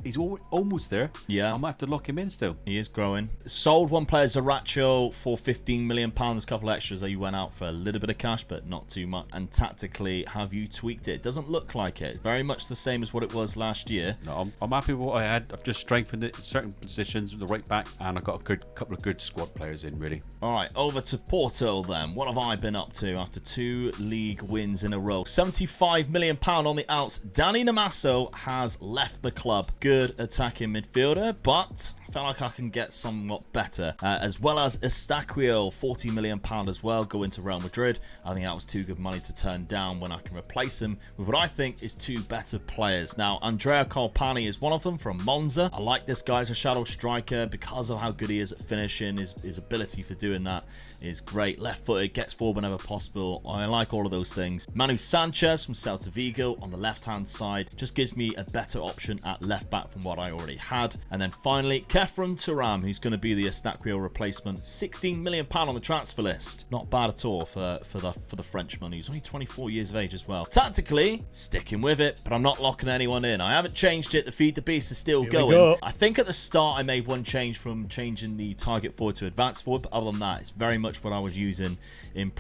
he's almost there. Yeah. I might have to lock him in still. He is growing. Sold one player, Zaracho, for £15 million. There's a couple of extras that you went out for a little bit of cash, but not too much. And tactically, have you tweaked it? It doesn't look like it. Very much the same as what it was last year. No, I'm happy with what I had. I've just strengthened it in certain positions with the right back, and I've got a couple of good squad players in, really. All right, over to Porto then. What have I been up to after 2 league wins in a row? £75 million on the outs. Danny Namasso has left the club. Good attacking midfielder, but I feel like I can get somewhat better. As well as Estaquio, £40 million as well, going to Real Madrid. I think that was too good money to turn down when I can replace him with what I think is 2 better players. Now, Andrea Colpani is one of them from Monza. I like this guy as a shadow striker because of how good he is at finishing. His ability for doing that is great. Left-footed, gets forward whenever possible. I like all of those things. Manu Sanchez from Celta Vigo on the left-hand side just gives me a better option at left-back from what I already had. And then finally, Kefren Turam, who's going to be the Estaquio replacement. £16 million on the transfer list. Not bad at all for the Frenchman. He's only 24 years of age as well. Tactically, sticking with it, but I'm not locking anyone in. I haven't changed it. The Feed the Beast is still going. I think at the start I made one change from changing the target forward to advanced forward, but other than that, it's very much what I was using in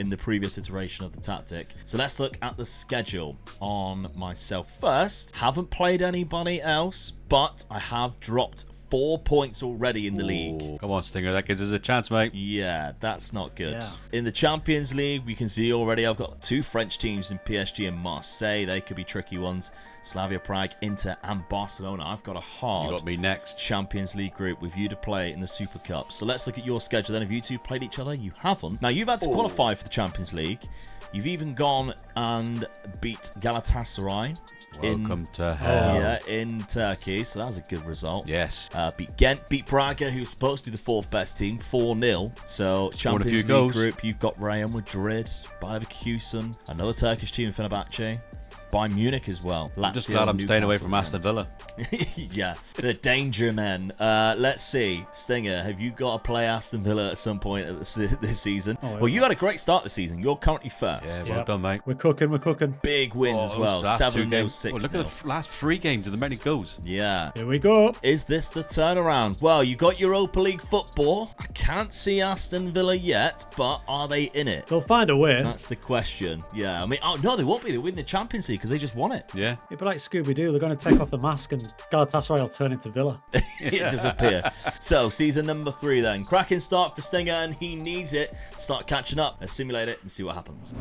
the previous iteration of the tactic. So let's look at the schedule on myself first. Haven't played anybody else, but I have dropped 4 points already in the league. Come on, Stinger. That gives us a chance, mate. Yeah, that's not good. Yeah. In the Champions League, we can see already I've got 2 French teams in PSG and Marseille. They could be tricky ones. Slavia Prague, Inter, and Barcelona. I've got a hard You got me next. Champions League group with you to play in the Super Cup. So let's look at your schedule then. Have you two played each other? You haven't. Now, you've had to qualify for the Champions League. You've even gone and beat Galatasaray. Welcome to hell. Yeah, in Turkey. So that was a good result. Yes. Beat Ghent, beat Braga, who's supposed to be the 4th best team, 4-0. So Scored a few Champions League goals. group, you've got Real Madrid, Bayer Leverkusen, another Turkish team, Fenerbahce, Bayern Munich as well. I'm just glad I'm staying away from Aston Villa. Yeah, the danger men. Let's see. Stinger, have you got to play Aston Villa at some point this season? Well, you had a great start this season. You're currently first. Yeah, well done, mate. We're cooking. Big wins as well. 7-0, 6-0. Look at the last 3 games of the many goals. Yeah. Here we go. Is this the turnaround? Well, you got Europa League football. I can't see Aston Villa yet, but are they in it? They'll find a way. That's the question. Yeah, I mean, oh no, they won't be. They win the Champions League because they just won it. Yeah. It'd be like Scooby-Doo. They're going to take off the mask and Galatasaray will turn into Villa. It disappear. So, season number 3 then. Cracking start for Stinger, and he needs it to start catching up. Let's simulate it and see what happens.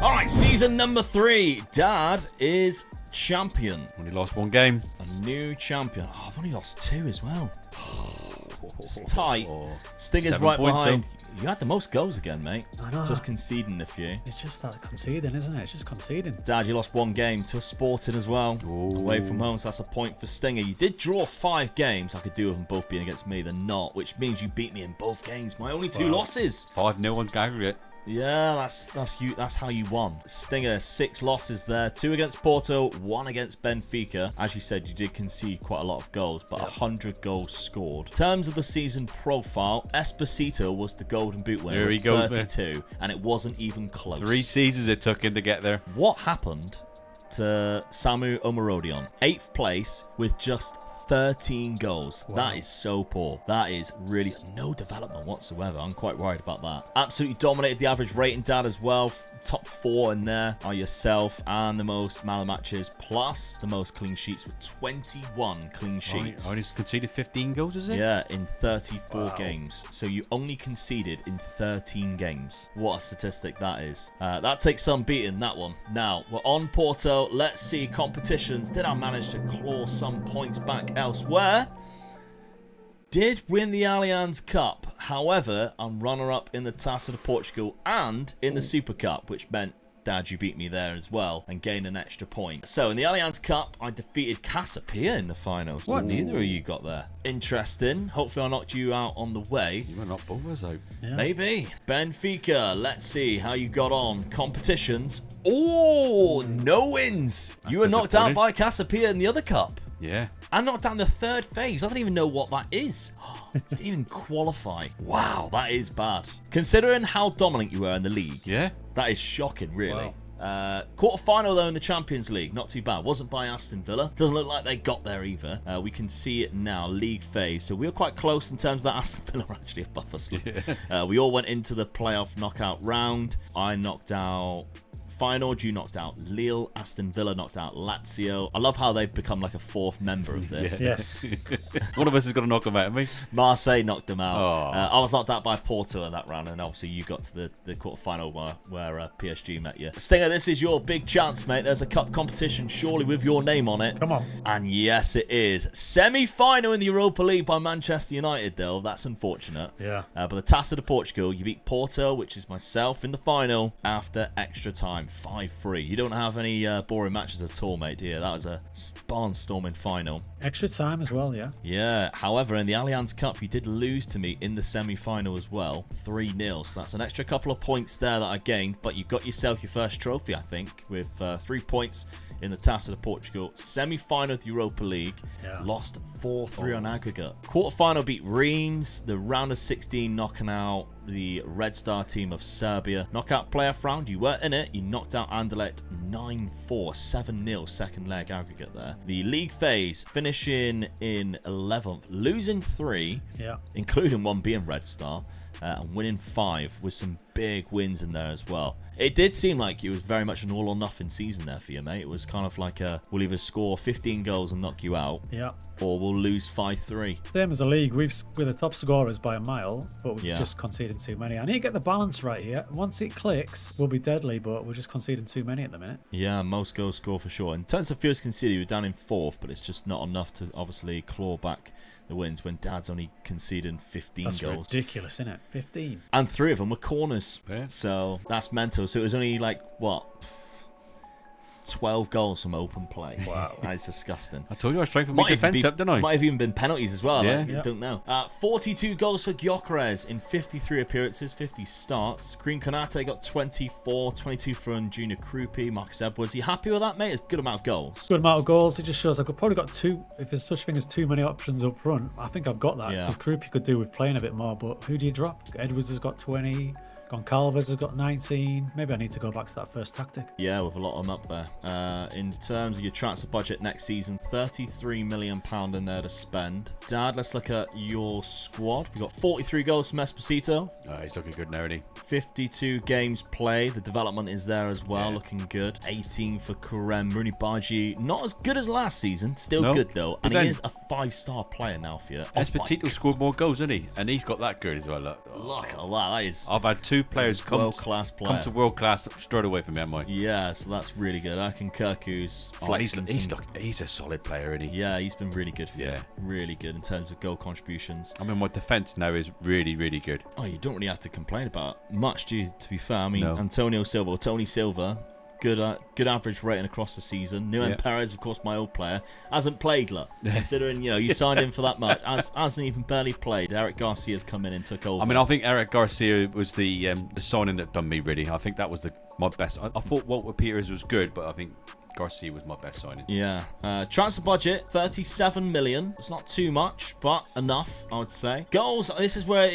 All right, season number 3. Dad is champion. Only lost 1 game. A new champion. Oh, I've only lost 2 as well. It's tight. Stinger's 7 right points, behind. You had the most goals again, mate. I know. Just conceding a few. It's just that conceding, isn't it? It's just conceding. Dad, you lost 1 game to Sporting as well. Away from home, so that's a point for Stinger. You did draw 5 games. I could do with them both being against me. They're not, which means you beat me in both games. My only 2 losses. 5-0 on aggregate. Yeah, that's how you won. Stinger, 6 losses there. 2 against Porto, 1 against Benfica. As you said, you did concede quite a lot of goals, but 100 goals scored. In terms of the season profile, Esposito was the Golden Boot winner. There he with goes, 32, and it wasn't even close. 3 seasons it took him to get there. What happened to Samu Omarodion? 8th place with just 13 goals. Wow. That is so poor. That is really no development whatsoever. I'm quite worried about that. Absolutely dominated the average rating, Dad, as well. Top 4 in there are yourself and the most man of matches, plus the most clean sheets with 21 clean sheets. Only conceded 15 goals, is it? Yeah, in 34 games. So you only conceded in 13 games. What a statistic that is. That takes some beating, that one. Now, we're on Porto. Let's see competitions. Did I manage to claw some points back elsewhere? Did win the Allianz Cup. However, I'm runner-up in the Taça de Portugal and in the Super Cup, which meant, Dad, you beat me there as well and gained an extra point. So in the Allianz Cup, I defeated Casapia in the finals. What? Neither of you got there. Interesting. Hopefully I knocked you out on the way. You were not both of us out. Yeah. Maybe. Benfica, let's see how you got on. Competitions. Oh, no wins. You were knocked out by Casapia in the other cup. Yeah. I knocked down the 3rd phase. I don't even know what that is. Didn't even qualify. Wow, that is bad. Considering how dominant you were in the league. Yeah. That is shocking, really. Quarter-final, though, in the Champions League. Not too bad. Wasn't by Aston Villa. Doesn't look like they got there either. We can see it now. League phase. So we were quite close in terms of that. Aston Villa are actually above us. Yeah. We all went into the playoff knockout round. I knocked out Feyenoord, you knocked out Lille. Aston Villa knocked out Lazio. I love how they've become like a fourth member of this. Yes. One of us is going to knock them out of me. Marseille knocked them out. Oh. I was knocked out by Porto in that round, and obviously you got to the quarter-final where PSG met you. Stinger, this is your big chance, mate. There's a cup competition, surely with your name on it. Come on. And yes, it is. Semi-final in the Europa League by Manchester United, though. That's unfortunate. Yeah. But the Taça de Portugal, you beat Porto, which is myself, in the final after extra time. 5-3. You don't have any boring matches at all, mate, do you? That was a barnstorming final. Extra time as well, yeah. Yeah. However, in the Allianz Cup, you did lose to me in the semi-final as well. 3-0. So that's an extra couple of points there that I gained. But you got yourself your first trophy, I think, with 3 points in the Taça de Portugal. Semi-final of the Europa League. Yeah. Lost 4-3 on aggregate. Quarter-final beat Reims. The round of 16 knocking out the Red Star team of Serbia. Knockout playoff round, you weren't in it. You knocked out Anderlecht 9-4, 7-0 second leg aggregate there. The league phase, finishing in 11th, losing 3, Yeah. including one being Red Star. And winning 5 with some big wins in there as well. It did seem like it was very much an all or nothing season there for you, mate. It was kind of like we'll either score 15 goals and knock you out, Yeah. or we'll lose 5-3. Same as the league. We're the top scorers by a mile, but we've Yeah. just conceded too many. I need to get the balance right here. Once it clicks, we'll be deadly, but we're just conceding too many at the minute. Yeah, most goals scored for sure. In terms of fields conceded, we're down in 4th, but it's just not enough to obviously claw back the wins when Dad's only conceding 15 That's goals. ridiculous, isn't it? 15. And 3 of them were corners. Yeah. So that's mental. So it was only like, what, 12 goals from open play. Wow. That is disgusting. I told you I strengthened my defence up, didn't I? Might have even been penalties as well. Yeah. Like, Yeah. don't know. 42 goals for Gyökeres in 53 appearances, 50 starts. Green Konate got 24, 22 from Junior Krupi, Marcus Edwards. Are you happy with that, mate? It's a good amount of goals. Good amount of goals. It just shows I could probably got two. If there's such thing as too many options up front, I think I've got that. Yeah. Because Krupi could do with playing a bit more, but who do you drop? Edwards has got 20. Goncalves has got 19. Maybe I need to go back to that first tactic. Yeah, with a lot on up there. In terms of your transfer budget next season, £33 million in there to spend. Dad, let's look at your squad. We've got 43 goals from Esposito. He's looking good now, isn't he? 52 games played. The development is there as well, Yeah. looking good. 18 for Karem. Rooney Baji, not as good as last season. Still No. good, though. But And then- he is a 5-star player now for you. Esposito scored more goals, didn't he? And he's got that good as well. Look. Look at that. That is I've had 2 players come world-class player. to world class straight away from me, haven't I? Yeah, so that's really good. Akin Kirku's Oh, flexing some- he's a solid player, isn't he? Yeah, he's been really good for you. Yeah. Really good in terms of goal contributions. I mean, my defence now is really, really good. Oh, you don't really have to complain about much, do you, to be fair? I mean, No. Tony Silva, good average rating across the season. Nuan Yeah. Perez, of course, my old player, hasn't played, look. Considering, you signed him for that much. Hasn't even barely played. Eric Garcia's come in and took over. I mean, I think Eric Garcia was the signing that done me, really. I think that was my best. I thought Walter Peters was good, but I think Garcia was my best signing. Yeah. Transfer budget, 37 million. It's not too much, but enough, I would say. Goals, this is where,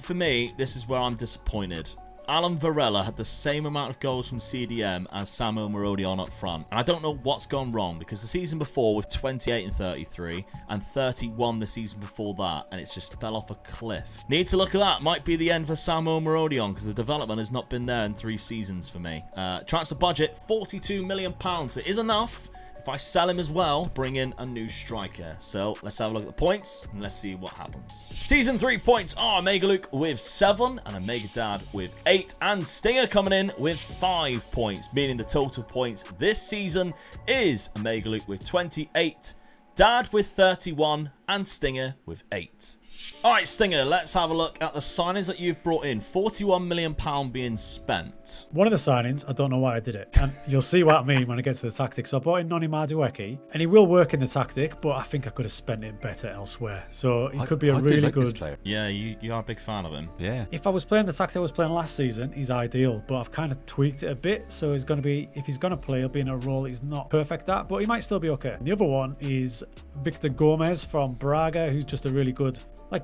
for me, this is where I'm disappointed. Alan Varela had the same amount of goals from CDM as Samuel Marodion up front. And I don't know what's gone wrong, because the season before with 28 and 33 and 31 the season before that, and it just fell off a cliff. Need to look at that. Might be the end for Samuel Marodion, because the development has not been there in 3 seasons for me. Transfer budget, £42 million. It is enough. If I sell him as well, bring in a new striker. So let's have a look at the points and let's see what happens. Season 3 points are Omega Luke with 7 and Omega Dad with 8, and Stinger coming in with 5 points, meaning the total points this season is Omega Luke with 28, Dad with 31, and Stinger with 8. All right, Stinger, let's have a look at the signings that you've brought in. £41 million being spent. One of the signings, I don't know why I did it. And you'll see what I mean when I get to the tactic. So I bought in Noni Madueke, and he will work in the tactic, but I think I could have spent it better elsewhere. So he could be a I do really like this good... player. Yeah, you are a big fan of him. Yeah. If I was playing the tactic I was playing last season, he's ideal, but I've kind of tweaked it a bit. So he's going to be, if he's going to play, he'll be in a role he's not perfect at, but he might still be okay. And the other one is Victor Gomez from Braga, who's just a really good,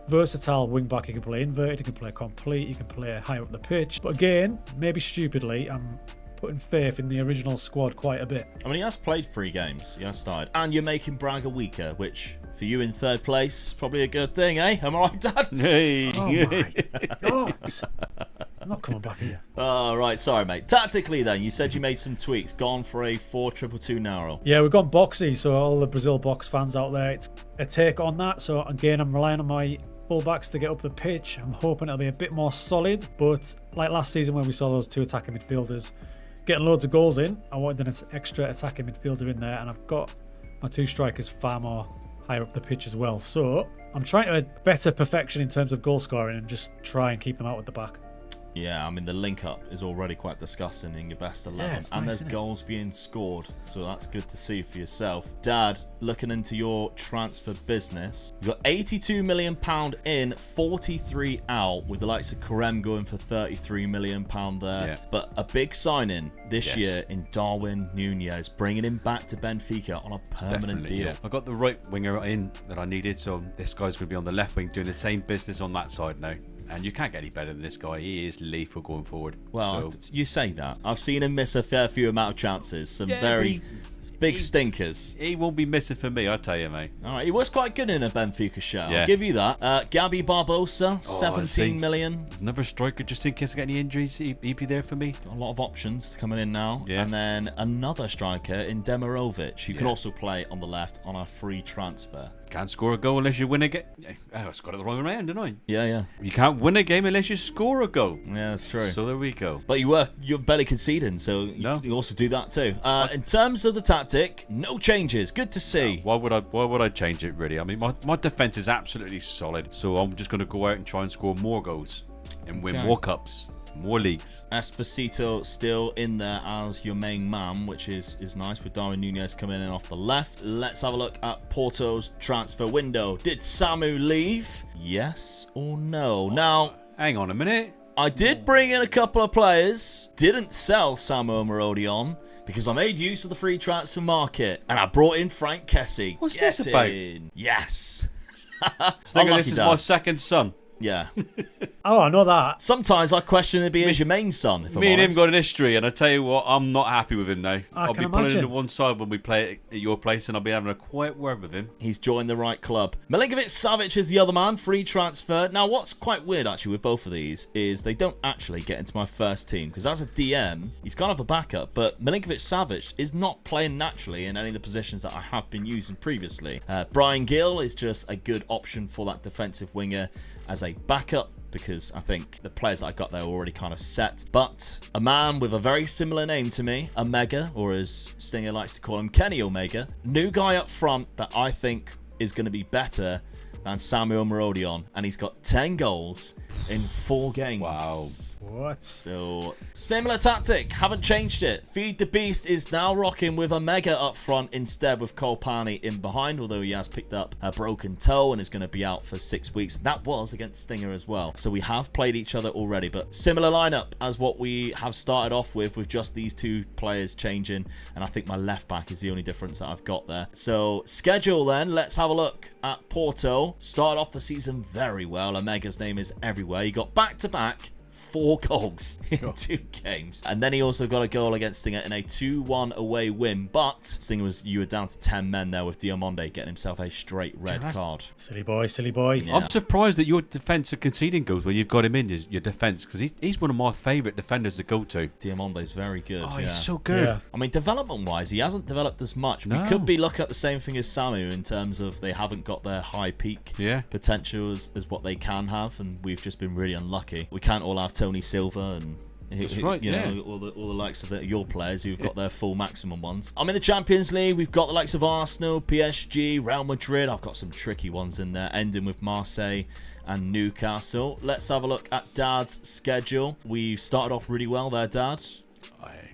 versatile wing back. He can play inverted, he can play complete, he can play higher up the pitch. But again, maybe stupidly, I'm putting faith in the original squad quite a bit. I mean, he has played 3 games. He has started. And you're making Braga weaker, which for you in 3rd place is probably a good thing, eh? Am I right, Dad? Hey. Oh my God. I'm not coming back here. Oh, right. Sorry, mate. Tactically, then, you said you made some tweaks. Gone for a 4-2-2 narrow. Yeah, we've gone boxy, so all the Brazil box fans out there, it's a take on that. So again, I'm relying on my fullbacks to get up the pitch. I'm hoping it'll be a bit more solid, but like last season when we saw those 2 attacking midfielders getting loads of goals in, I wanted an extra attacking midfielder in there, and I've got my 2 strikers far more higher up the pitch as well. So I'm trying to better perfection in terms of goal scoring and just try and keep them out at the back. Yeah, I mean, the link-up is already quite disgusting in your best 11. Yeah, it's and nice, there's goals being scored, so that's good to see for yourself. Dad, looking into your transfer business, you've got £82 million in, 43 out, with the likes of Carem going for £33 million there. Yeah. But a big signing this Yes. year in Darwin Nunez, bringing him back to Benfica on a permanent Definitely, deal. yeah. I got the right winger in that I needed, so this guy's going to be on the left wing doing the same business on that side now. And you can't get any better than this guy. He is lethal going forward. Well, so, you say that. I've seen him miss a fair few amount of chances. Some very big stinkers. he won't be missing for me, I tell you, mate. All right, he was quite good in a Benfica show. Yeah. I'll give you that. Gabi Barbosa, see. 17 million. Another striker just in case I get any injuries. He'd be there for me. Got a lot of options coming in now. Yeah. And then another striker in Demirovic, who can Yeah. also play on the left on a free transfer. Can't score a goal unless you win a game. I got it the wrong way around, didn't I? Yeah. You can't win a game unless you score a goal. Yeah, that's true. So there we go. But you're barely conceding, so No. you also do that too. In terms of the tactic, no changes. Good to see. Why would I change it, really? I mean, my defence is absolutely solid. So I'm just going to go out and try and score more goals and win Okay. more cups, more leagues. Esposito still in there as your main man, which is nice with Darwin Nunez coming in off the left. Let's have a look at Porto's transfer window. Did Samu leave? Yes or no? Now, Hang on a minute. I did bring in a couple of players. Didn't sell Samu Marodion because I made use of the free transfer market and I brought in Frank Kessie. What's Get this about? in. Yes. Stinger, Unlucky this is dad. my second son. Yeah. Oh, I know that. Sometimes I question it'd be as your main son. If I'm Me and him honest. got an history, and I tell you what, I'm not happy with him now. I'll can be pulling him imagine. to one side when we play at your place, and I'll be having a quiet word with him. He's joined the right club. Milinkovic Savic is the other man, free transfer. Now, what's quite weird actually with both of these is they don't actually get into my first team because as a DM, he's kind of a backup. But Milinkovic Savic is not playing naturally in any of the positions that I have been using previously. Brian Gill is just a good option for that defensive winger as a backup, because I think the players that I got there were already kind of set. But a man with a very similar name to me, Omega, or as Stinger likes to call him, Kenny Omega, new guy up front that I think is going to be better than Samuel Marodion, and he's got 10 goals in 4 games. Wow. What? So, similar tactic, haven't changed it. Feed the Beast is now rocking with Omega up front instead with Kolpani in behind, although he has picked up a broken toe and is going to be out for 6 weeks. That was against Stinger as well. So we have played each other already, but similar lineup as what we have started off with just these 2 players changing, and I think my left back is the only difference that I've got there. So, schedule then, let's have a look at Porto. Started off the season very well. Omega's name is everywhere. He got back-to-back 4 goals in 2 games. And then he also got a goal against Stinger in a 2-1 away win. But Stinger you were down to 10 men there with Diamonde getting himself a straight red card. Silly boy, silly boy. Yeah. I'm surprised that your defence are conceding goals where you've got him in your defence, because he's one of my favourite defenders to go to. Diamonde's very good. Oh, yeah. he's so good. Yeah. I mean, development-wise, he hasn't developed as much. No. We could be looking at the same thing as Samu in terms of they haven't got their high peak Yeah. potential as what they can have, and we've just been really unlucky. We can't all have Tony Silva and That's right, you know, all the likes of your players who've got their full maximum ones. I'm in the Champions League. We've got the likes of Arsenal, PSG, Real Madrid. I've got some tricky ones in there, ending with Marseille and Newcastle. Let's have a look at Dad's schedule. We've started off really well there, Dad.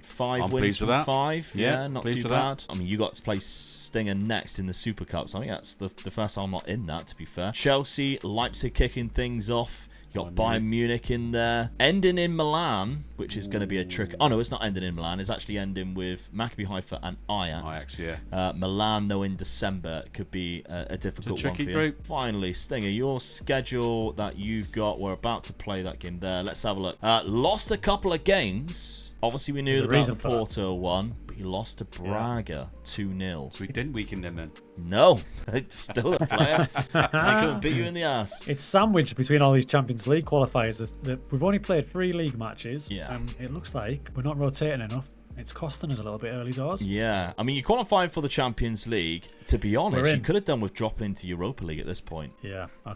5 I'm wins pleased from with that. 5. Yeah, not pleased too with bad. that. I mean, you got to play Stinger next in the Super Cups. I think that's the first time I'm not in that, to be fair. Chelsea, Leipzig kicking things off. You got Bayern Munich in there. Ending in Milan, which is going to be a trick. Oh, no, it's not ending in Milan. It's actually ending with Maccabi Haifa and Ajax. Ajax, yeah. Milan, though, in December could be a difficult It's a one tricky for you. group. Finally, Stinger, your schedule that you've got. We're about to play that game there. Let's have a look. Lost a couple of games. Obviously, we knew There's a about reason the for that. Porto one, but he lost to Braga 2-0. So we didn't weaken them then. No, it's still a player. They couldn't beat you in the ass. It's sandwiched between all these Champions League qualifiers. We've only played 3 league matches, Yeah. and it looks like we're not rotating enough. It's costing us a little bit early doors. Yeah, I mean, you qualified for the Champions League. To be We're honest, you in. could have done with dropping into Europa League at this point. Yeah, I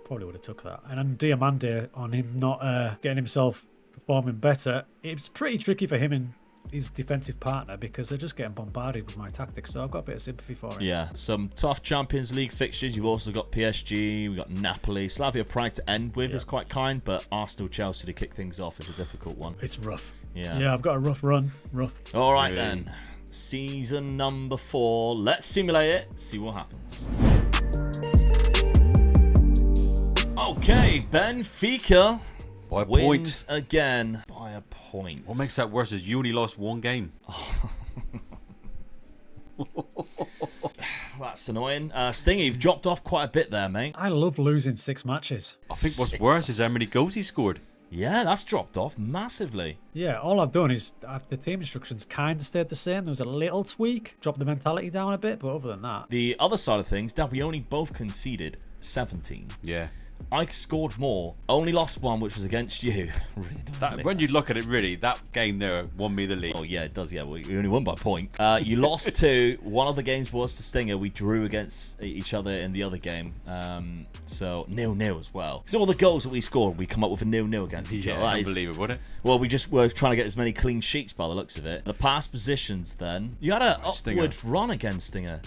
probably would have took that. And on Diamande, on him not getting himself performing better, it's pretty tricky for him and his defensive partner because they're just getting bombarded with my tactics. So I've got a bit of sympathy for him. Yeah, some tough Champions League fixtures. You've also got PSG, we've got Napoli. Slavia Prague to end with is quite kind, but Arsenal, Chelsea to kick things off is a difficult one. It's rough. Yeah. Yeah, I've got a rough run. Rough. All right, Really? then. Season number 4. Let's simulate it, see what happens. Okay, Benfica By a wins point. again by a point. What makes that worse is you only lost 1 game. That's annoying. Stinger, you've dropped off quite a bit there, mate. I love losing 6 matches. I think what's 6. worse is how many goals he scored. Yeah, that's dropped off massively. Yeah, all I've done is the team instructions kind of stayed the same. There was a little tweak, dropped the mentality down a bit, but other than that, The other side of things, Dad, we only both conceded 17. Yeah. I scored more, only lost 1, which was against you. Really annoying. When you look at it, really, that game there won me the league. Oh, yeah, it does. Yeah, we only won by a point. You lost 2. One of the games was to Stinger. We drew against each other in the other game. So 0-0 as well. So all the goals that we scored, we come up with a 0-0 against each Yeah, other. That is- unbelievable, wasn't it? Well, we just were trying to get as many clean sheets by the looks of it. The past positions then. You had an Stinger. upward run against Stinger.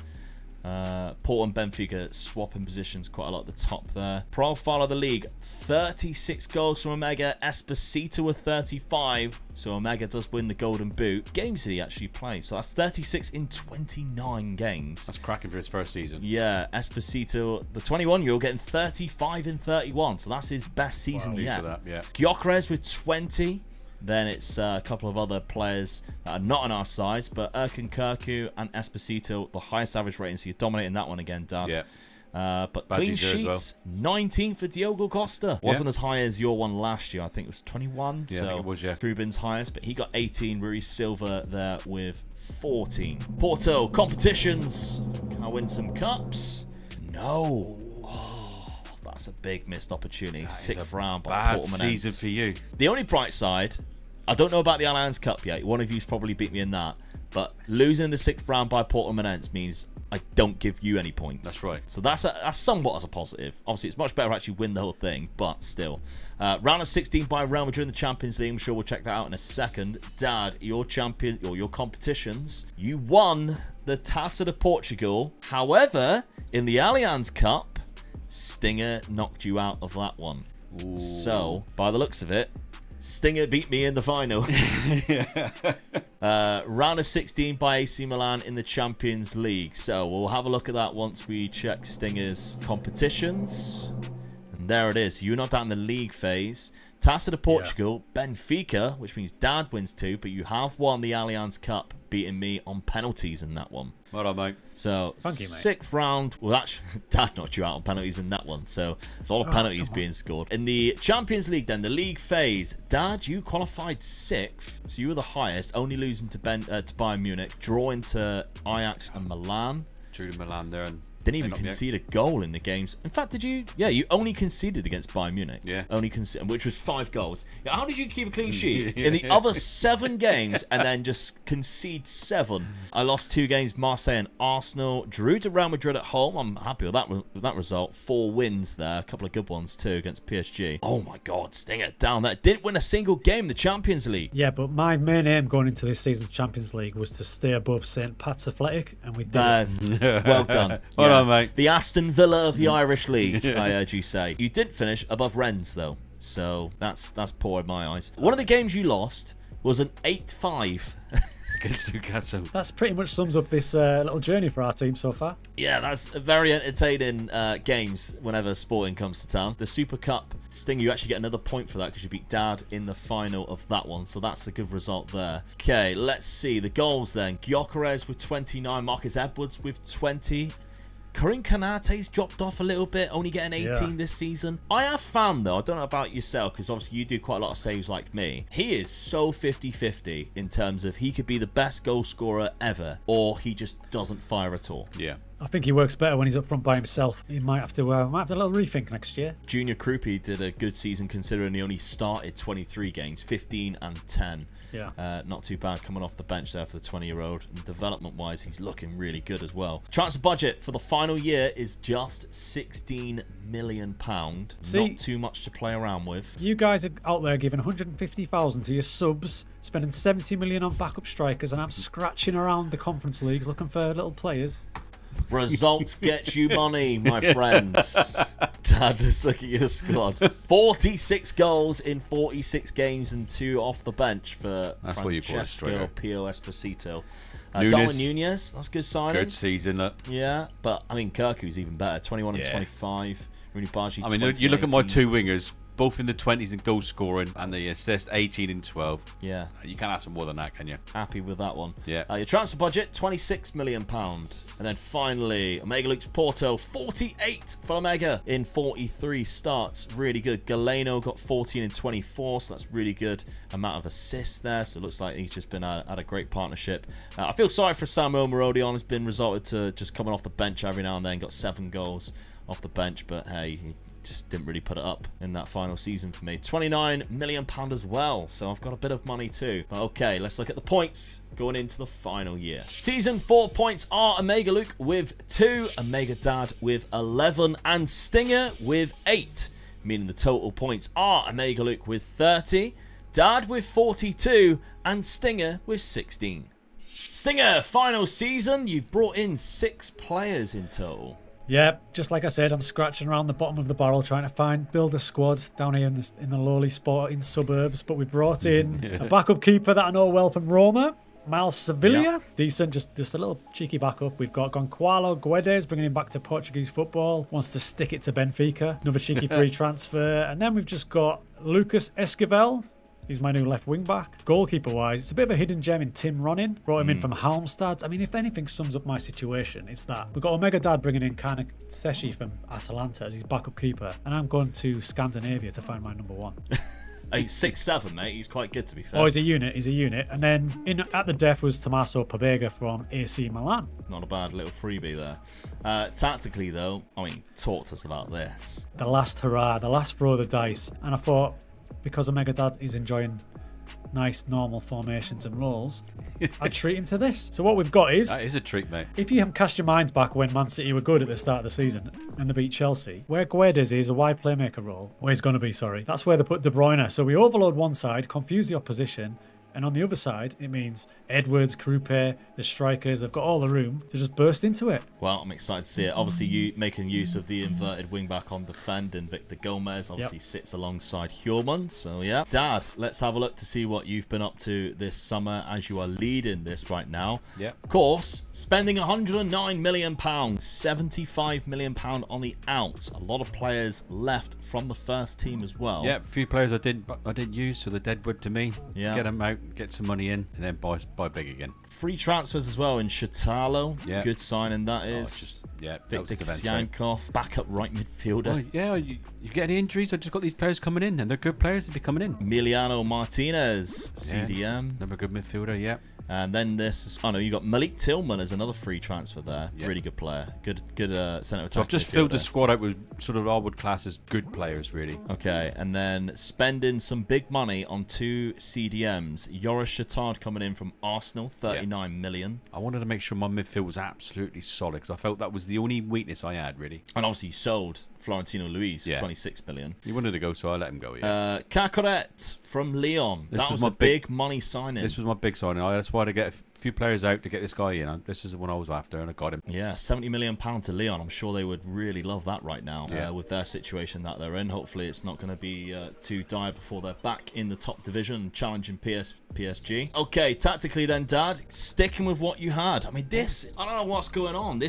Porto and Benfica swapping positions quite a lot at the top there. Profile of the league, 36 goals from Omega. Esposito with 35. So Omega does win the Golden Boot. Games did he actually play? So that's 36 in 29 games. That's cracking for his first season. Yeah, Esposito, the 21-year-old, getting 35 in 31. So that's his best season Pleased yet. with that, yeah. Gyökeres with 20. Then it's a couple of other players that are not on our sides, but Erkin Kirku and Esposito, the highest average rating, so you're dominating that one again, Dad. Yeah. But Badges clean there as sheets, 19 for Diogo Costa. Wasn't as high as your one last year. I think it was 21. Yeah, I so think it was, yeah. Rubin's highest, but he got 18. Rui Silva there with 14. Porto, competitions. Can I win some cups? No. Oh, that's a big missed opportunity. That is 6th a round by Bad Portimonense. season for you. The only bright side, I don't know about the Allianz Cup yet. One of you's probably beat me in that. But losing the 6th round by Portimonense means I don't give you any points. That's right. So that's somewhat as a positive. Obviously, it's much better to actually win the whole thing, but still. Round of 16 by Real Madrid in the Champions League. I'm sure we'll check that out in a second. Dad, your champion or your competitions, you won the Taça de Portugal. However, in the Allianz Cup, Stinger knocked you out of that one. Ooh. So, by the looks of it, Stinger beat me in the final. Round of 16 by AC Milan in the Champions League. So we'll have a look at that once we check Stinger's competitions. And there it is. You're not down in the league phase. Taça de Portugal, Benfica, which means Dad wins 2, but you have won the Allianz Cup, beating me on penalties in that one. Well done, mate. So, Thank you, mate. 6th round. Well, actually, Dad knocked you out on penalties in that one. So, a lot of penalties being scored. In the Champions League, then, the league phase, Dad, you qualified 6th. So, you were the highest, only losing to Bayern Munich, drawing to Ajax and Milan. Drew to Milan there and Didn't even knocked me out. concede a goal in the games. In fact, did you? Yeah, you only conceded against Bayern Munich. Yeah. Only conceded, which was 5 goals. Yeah, how did you keep a clean sheet in the other 7 games and then just concede 7? I lost 2 games, Marseille and Arsenal. Drew to Real Madrid at home. I'm happy with that result. 4 wins there, a couple of good ones too against PSG. Oh my God, Stinger down there. Didn't win a single game in the Champions League. yeah, but my main aim going into this season's Champions League was to stay above St. Pat's Athletic, and we did it. Well done. Well done, mate. The Aston Villa of the Irish League, I heard you say. You did finish above Rennes, though. So that's poor in my eyes. One of the games you lost was an 8-5. Against Newcastle. That's pretty much sums up this little journey for our team so far. Yeah, that's a very entertaining games whenever Sporting comes to town. The Super Cup, Stinger, you actually get another point for that because you beat Dad in the final of that one. So that's a good result there. Okay, let's see. The goals then. Gyökeres with 29. Marcus Edwards with 20. Karim Konate's dropped off a little bit, only getting 18 this season. I have found, though, I don't know about yourself, because obviously you do quite a lot of saves like me. He is so 50-50 in terms of he could be the best goal scorer ever, or he just doesn't fire at all. Yeah. I think he works better when he's up front by himself. He might have to a little rethink next year. Junior Krupi did a good season considering he only started 23 games, 15 and 10. Yeah. Not too bad coming off the bench there for the 20-year-old. And development-wise, he's looking really good as well. Transfer budget for the final year is just £16 million. Not too much to play around with. You guys are out there giving 150,000 to your subs, spending 70 million on backup strikers, and I'm scratching around the conference leagues looking for little players. Results get you money, my friends. Dad, let's look at your squad. 46 goals in 46 games and 2 off the bench for Francesco Pio Esposito. Darwin Nunez, that's good signing. Good season. Yeah, but I mean, Kirku's even better. 21 and 25. Rooney Baji, I mean, you look at my 2 wingers, both in the 20s in goal scoring, and the assist 18 and 12. Yeah. You can't ask for more than that, can you? Happy with that one. Yeah. Your transfer budget, £26 million. And then finally, Omega Lux Porto, 48 for Omega in 43 starts. Really good. Galeno got 14 and 24, so that's really good amount of assists there. So it looks like he's just been had a great partnership. I feel sorry for Samuel Marodion. Has been resulted to just coming off the bench every now and then. Got 7 goals off the bench, but hey, he just didn't really put it up in that final season for me. £29 million as well, so I've got a bit of money too. But okay, let's look at the points going into the final year. Season 4 points are Omega Luke with 2, Omega Dad with 11, and Stinger with 8, meaning the total points are Omega Luke with 30, Dad with 42, and Stinger with 16. Stinger, final season, you've brought in 6 players in total. Yeah, just like I said, I'm scratching around the bottom of the barrel trying to build a squad down here in the lowly spot in suburbs. But we brought in a backup keeper that I know well from Roma, Miles Sevilla. Decent, just a little cheeky backup. We've got Gonçalo Guedes bringing him back to Portuguese football. Wants to stick it to Benfica. Another cheeky free transfer. And then we've just got Lucas Esquivel. He's my new left wing back. Goalkeeper wise, it's a bit of a hidden gem in Tim Ronin. Brought him in from Halmstad. I mean, if anything sums up my situation, it's that. We've got Omega Dad bringing in Kana Seshi from Atalanta as his backup keeper. And I'm going to Scandinavia to find my number 1. He's 6'7", mate. He's quite good, to be fair. Oh, he's a unit. And then at the death was Tommaso Pobega from AC Milan. Not a bad little freebie there. Tactically, though, I mean, talk to us about this. The last hurrah, the last throw of the dice. And I thought, because Omega Dad is enjoying nice normal formations and roles, I'd treat him to this. So what we've got is... That is a treat, mate. If you haven't cast your minds back when Man City were good at the start of the season and they beat Chelsea, where Guedes is a wide playmaker role, where he's going to be, that's where they put De Bruyne. So we overload one side, confuse the opposition, and on the other side, it means Edwards, Krupe, the strikers, they've got all the room to just burst into it. Well, I'm excited to see it. Obviously, you making use of the inverted wing-back on defend, and Victor Gomez obviously sits alongside Hjulman. So, yeah. Dad, let's have a look to see what you've been up to this summer as you are leading this right now. Yeah. Of course, spending £109 million, £75 million on the out. A lot of players left from the first team as well. Yeah, a few players I didn't use, so they're deadwood to me. Yeah. Get them out, get some money in, and then buy big again. Free transfers as well in Shatalo. Yeah. Good signing that is. Victor Kasiankov, backup right midfielder. Oh, yeah, you get any injuries? I just got these players coming in, and they're good players to be coming in. Emiliano Martinez, CDM. Another good midfielder, yeah. And then you got Malik Tillman as another free transfer there. Yeah. Really good player. Good centre attack. So I've just filled the squad out with sort of I would class as good players, really. Okay, and then spending some big money on 2 CDMs. Yoris Chatard coming in from Arsenal, 39 million. I wanted to make sure my midfield was absolutely solid because I felt that was the only weakness I had, really. And obviously you sold Florentino Luis for 26 million. He wanted to go, so I let him go, yeah. Cacoret from Lyon. That was a big money signing. This was my big signing. That's why to get a few players out to get this guy in. This is the one I was after, and I got him. Yeah, £70 million to Lyon. I'm sure they would really love that right now with their situation that they're in. Hopefully it's not going to be too dire before they're back in the top division challenging PSG. Okay, tactically then, Dad, sticking with what you had. I mean, I don't know what's going on.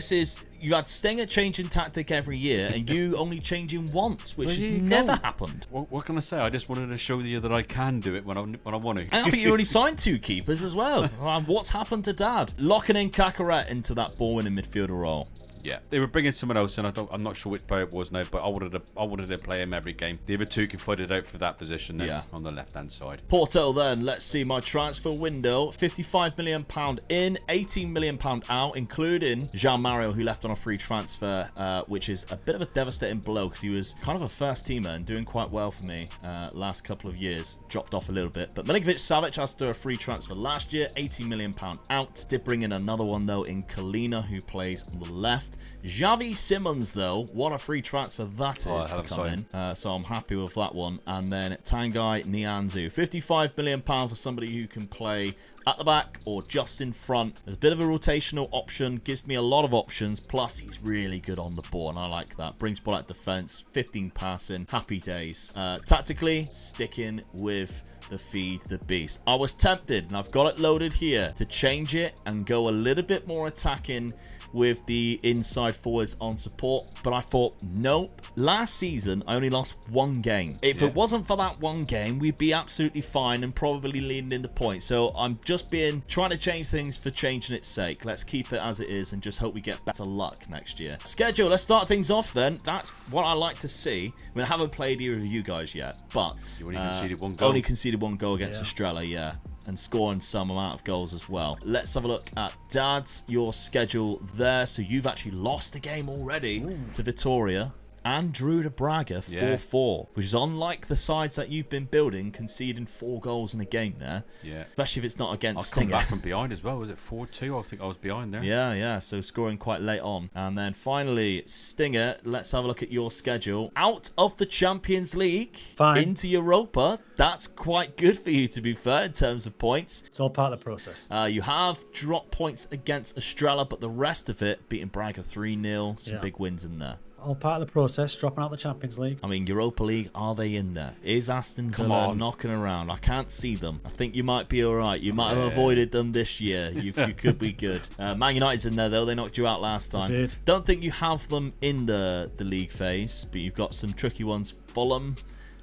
You had Stinger changing tactic every year and you only changing once, which has never happened. What can I say? I just wanted to show you that I can do it when I want to. And I think you already signed 2 keepers as well. What's happened to Dad? Locking in Cacoret into that ball-winning midfielder role. Yeah, they were bringing someone else in. I'm not sure which player it was now, but I wanted to play him every game. The other two can fight it out for that position then on the left-hand side. Porto then, let's see my transfer window. £55 million in, £18 million out, including Jean Mario, who left on a free transfer, which is a bit of a devastating blow because he was kind of a first teamer and doing quite well for me last couple of years. Dropped off a little bit. But Milinkovic Savic has to do a free transfer last year, £18 million out. Did bring in another one though in Kalina, who plays on the left. Xavi Simons though, what a free transfer that is to come in. So I'm happy with that one. And then Tanguy Nianzou, £55 million for somebody who can play at the back or just in front. There's a bit of a rotational option, gives me a lot of options, plus he's really good on the ball and I like that. Brings ball out defense, 15 passing, happy days. Tactically, sticking with the Feed the Beast. I was tempted, and I've got it loaded here, to change it and go a little bit more attacking with the inside forwards on support, but I thought, nope. Last season, I only lost one game. If it wasn't for that one game, we'd be absolutely fine and probably leading in the point. So I'm just trying to change things for changing its sake. Let's keep it as it is and just hope we get better luck next year. Schedule, let's start things off then. That's what I like to see. I mean, I haven't played either of you guys yet, but you only conceded one goal. Only conceded one goal against Estrella, and scoring some amount of goals as well. Let's have a look at Dad's, your schedule there. So you've actually lost a game already to Vitoria and drew to Braga 4-4, which is unlike the sides that you've been building, conceding 4 goals in a game there. Yeah. Especially if it's not against Stinger. I've come back from behind as well. Was it 4-2? I think I was behind there. Yeah. So scoring quite late on. And then finally, Stinger, let's have a look at your schedule. Out of the Champions League, into Europa. That's quite good for you, to be fair, in terms of points. It's all part of the process. You have dropped points against Estrella, but the rest of it, beating Braga 3-0, some big wins in there. All part of the process, dropping out the Champions League. I mean, Europa League, are they in there? Is Aston Villa knocking around? I can't see them. I think you might be all right. You might have avoided them this year. You could be good. Man United's in there, though. They knocked you out last time. They did. Don't think you have them in the league phase, but you've got some tricky ones. Fulham,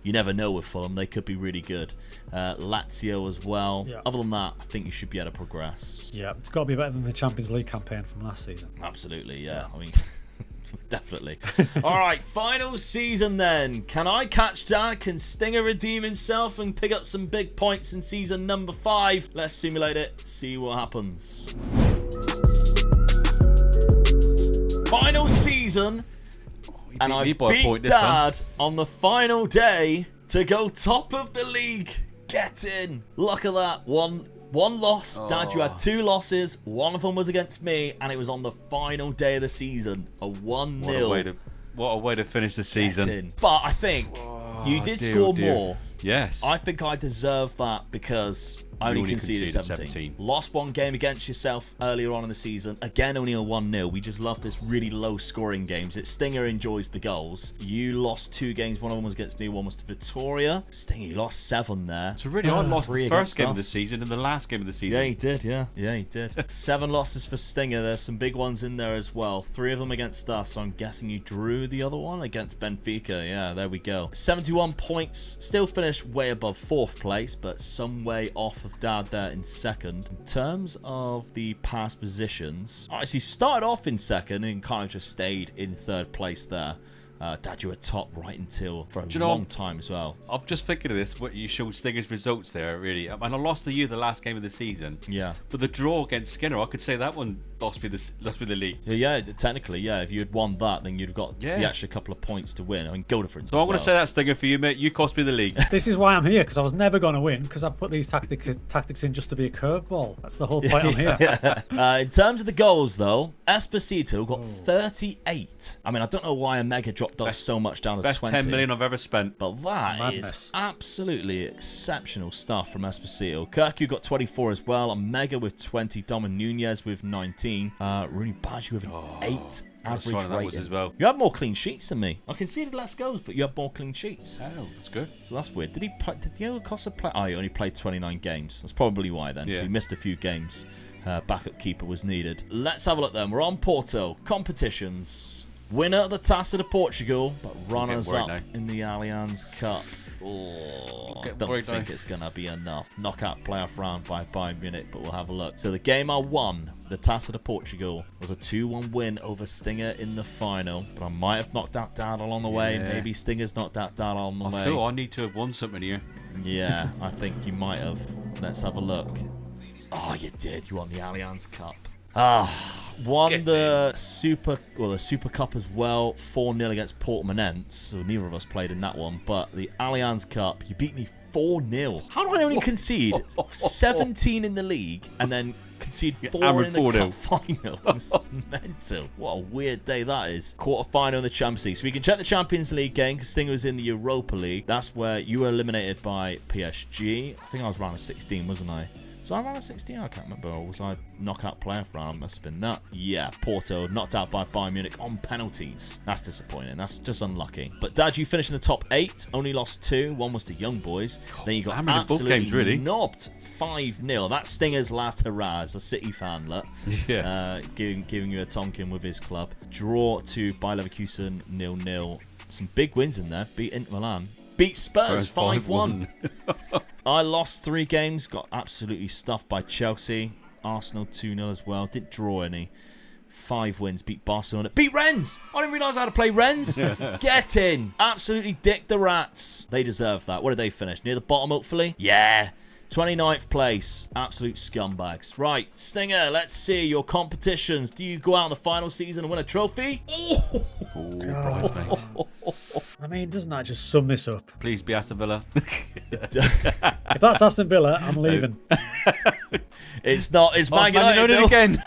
you never know with Fulham. They could be really good. Lazio as well. Yeah. Other than that, I think you should be able to progress. Yeah, it's got to be better than the Champions League campaign from last season. Absolutely, yeah. I mean... Definitely. All right, final season then. Can I catch Dad? Can Stinger redeem himself and pick up some big points in season number 5? Let's simulate it, see what happens. Final season, and I beat Dad on the final day to go top of the league. Get in. Look at that. One loss. Dad, you had 2 losses. One of them was against me, and it was on the final day of the season. A 1-0. What a way to finish the season. But I think you did score more. Yes. I think I deserve that because I only conceded 17. Lost one game against yourself earlier on in the season. Again, only a 1-0. We just love this really low-scoring games. Stinger enjoys the goals. You lost 2 games. One of them was against me. One was to Vitoria. Stinger, you lost 7 there. So really, I lost the first game of the season and the last game of the season. Yeah, he did. Yeah, he did. 7 losses for Stinger. There's some big ones in there as well. 3 of them against us. So I'm guessing you drew the other one against Benfica. Yeah, there we go. 71 points. Still finished way above 4th place, but some way off of Dad there in 2nd. In terms of the past positions, he started off in 2nd and kind of just stayed in 3rd place there. Dad, you were top right until for a long time as well. I'm just thinking of this. What you showed Stinger's results there, really. And I lost to you the last game of the season. Yeah. But the draw against Skinner, I could say that one lost me the league. Yeah, technically, yeah. If you had won that, then you'd have got the extra couple of points to win. I mean, goal difference. So I'm going to say that, Stinger, for you, mate. You cost me the league. This is why I'm here, because I was never going to win, because I put these tactics in just to be a curveball. That's the whole point I'm here. In terms of the goals, though, Esposito got 38. I mean, I don't know why Omega dropped off so much down to 20. Best 10 million I've ever spent. But that is absolutely exceptional stuff from Esposito. Kirku got 24 as well. Omega with 20. Domin Nunez with 19. Rooney Badge with an 8 average rating. As well. You have more clean sheets than me. I conceded less goals, but you have more clean sheets. Oh, that's good. So that's weird. Did Diego Costa play? Oh, he only played 29 games. That's probably why then. So he missed a few games. Backup keeper was needed. Let's have a look then. We're on Porto. Competitions. Winner of the Taça de Portugal, but runners-up in the Allianz Cup. Oh, I Get don't worried think now. it's going to be enough. Knockout playoff round by Bayern Munich, but we'll have a look. So the game I won, the Taça de Portugal, was a 2-1 win over Stinger in the final. But I might have knocked that down along the way. Yeah. Maybe Stinger's knocked that down along the I way. feel I need to have won something here. Yeah, I think you might have. Let's have a look. Oh, you did. You won the Allianz Cup. Won Get the Super Cup as well, 4-0 against Portmanense. So neither of us played in that one. But the Allianz Cup, you beat me 4-0. How do I only concede 17 in the league and then concede 4 hammered in the 4-0. cup final? It's mental. What a weird day that is. Quarter-final in the Champions League. So we can check the Champions League game because Stinger was in the Europa League. That's where you were eliminated by PSG. I think I was round of 16, wasn't I? Was I round of 16? I can't remember. Or was I knockout playoff round? Must have been that. Yeah, Porto knocked out by Bayern Munich on penalties. That's disappointing. That's just unlucky. But Dad, you finished in the top 8. Only lost 2. One was to Young Boys. Then you got hammered in both absolutely games, really. knobbed 5-0. That's Stinger's last hurrah as a City fan. Look. Yeah. Giving you a Tonkin with his club. Draw to Bayer Leverkusen 0-0. Some big wins in there. Beat Inter Milan. Beat Spurs 5-1. I lost 3 games, got absolutely stuffed by Chelsea. Arsenal 2-0 as well. Didn't draw any. 5 wins, beat Barcelona. Beat Rennes! I didn't realise how to play Rennes. Get in. Absolutely dick the Rats. They deserve that. Where did they finish? Near the bottom, hopefully? Yeah. 29th place. Absolute scumbags. Right, Stinger, let's see your competitions. Do you go out in the final season and win a trophy? Oh! Bridesmaids. I mean, doesn't that just sum this up? Please be Aston Villa. If that's Aston Villa, I'm leaving. It's not. It's Man Man United. United though. again.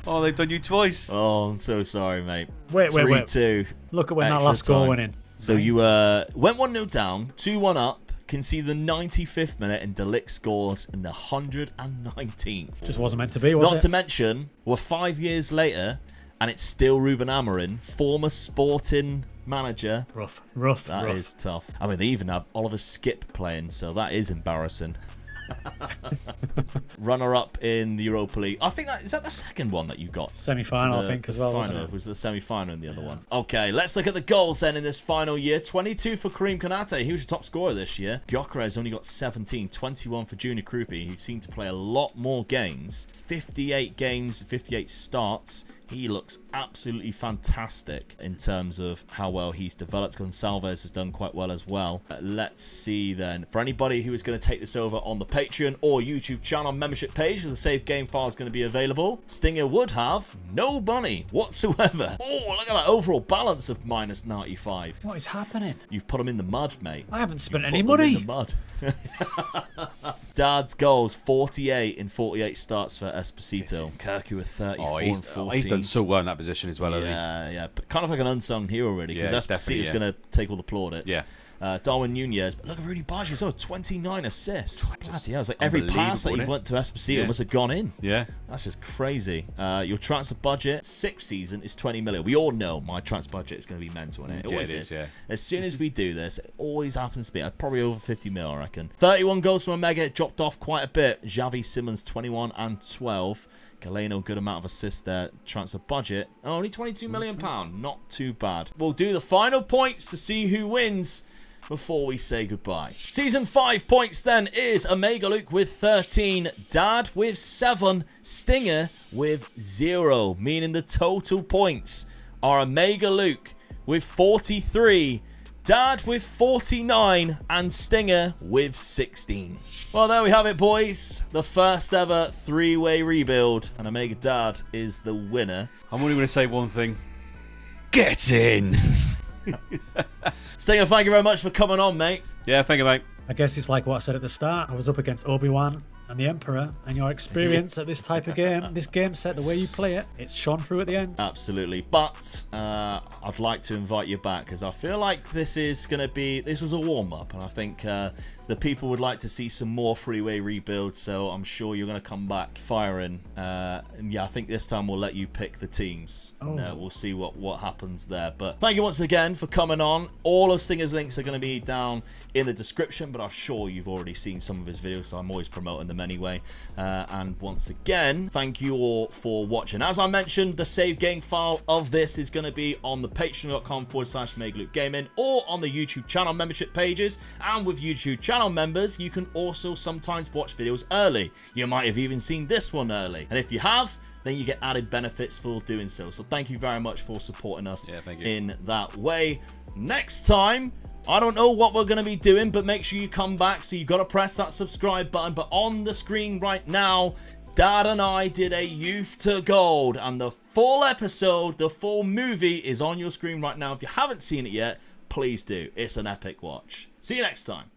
Oh, they've done you twice. Oh, I'm so sorry, mate. Wait. 3-2. Look at when that Extra last goal time. went in. So you went 1-0 down, 2-1 up, conceded the 95th minute, and Delict scores in the 119th. Just wasn't meant to be, was Not it? to mention, we're 5 years later, and it's still Ruben Amorim, former Sporting manager. Rough. That is tough. I mean, they even have Oliver Skip playing, so that is embarrassing. Runner-up in the Europa League. I think is that the second one that you got? Semi-final, I think, as well, wasn't Final. it? Was the semi-final in the other one? Okay, let's look at the goals then in this final year. 22 for Karim Konate. He was your top scorer this year. Gyökeres only got 17. 21 for Junior Krupi, who seemed to play a lot more games. 58 games, 58 starts. He looks absolutely fantastic in terms of how well he's developed. Gonçalves has done quite well as well. Let's see then. For anybody who is going to take this over on the Patreon or YouTube channel membership page, the save game file is going to be available. Stinger would have no money whatsoever. Oh, look at that overall balance of minus 95. What is happening? You've put him in the mud, mate. I haven't spent Put any them money. in the mud. Dad's goals, 48 in 48 starts for Esposito. Kirky with 34 Oh, and 14. he's done so well in that position as well, hasn't Yeah, but kind of like an unsung hero, really, because Yeah, Esposito's definitely, yeah. going to take all the plaudits. Yeah. Darwin Nunez, but look at Rudy Baggio, so 29 assists. Bloody hell, it's like every pass that he unbelievable, went to Esposito Yeah. must have gone in. he? Yeah. That's just crazy. Your transfer budget, 6th season, is 20 million. We all know my transfer budget is going to be mental, and it Yeah, always it is, yeah. As soon as we do this, it always happens to be probably over 50 mil, I reckon. 31 goals from Omega, it dropped off quite a bit. Xavi Simons, 21 and 12. Galeno, good amount of assists there. Transfer budget, only £22 million. Not too bad. We'll do the final points to see who wins before we say goodbye. Season 5 points then is Omega Luke with 13, Dad with 7, Stinger with 0, meaning the total points are Omega Luke with 43, Dad with 49, and Stinger with 16. Well, there we have it, boys. The first ever 3-way rebuild, and Omega Dad is the winner. I'm only going to say one thing. Get in! Stinger, thank you very much for coming on, mate. Yeah, thank you, mate. I guess it's like what I said at the start. I was up against Obi-Wan and the Emperor, and your experience at this type of game, this game set, the way you play it, it's shone through at the end. Absolutely. But I'd like to invite you back because I feel like this was a warm-up, and I think the people would like to see some more freeway rebuilds, so I'm sure you're going to come back firing. And yeah, I think this time we'll let you pick the teams. And, we'll see what happens there. But thank you once again for coming on. All of Stinger's links are going to be down in the description, but I'm sure you've already seen some of his videos, so I'm always promoting them anyway. And once again, thank you all for watching. As I mentioned, the save game file of this is going to be on the patreon.com/MegaLukeGaming or on the YouTube channel membership pages. And with YouTube channel members, you can also sometimes watch videos early. You might have even seen this one early. And if you have, then you get added benefits for doing so. So thank you very much for supporting us in that way. Next time, I don't know what we're going to be doing, but make sure you come back. So you've got to press that subscribe button. But on the screen right now, Dad and I did a Youth to Gold. And the full episode, the full movie is on your screen right now. If you haven't seen it yet, please do. It's an epic watch. See you next time.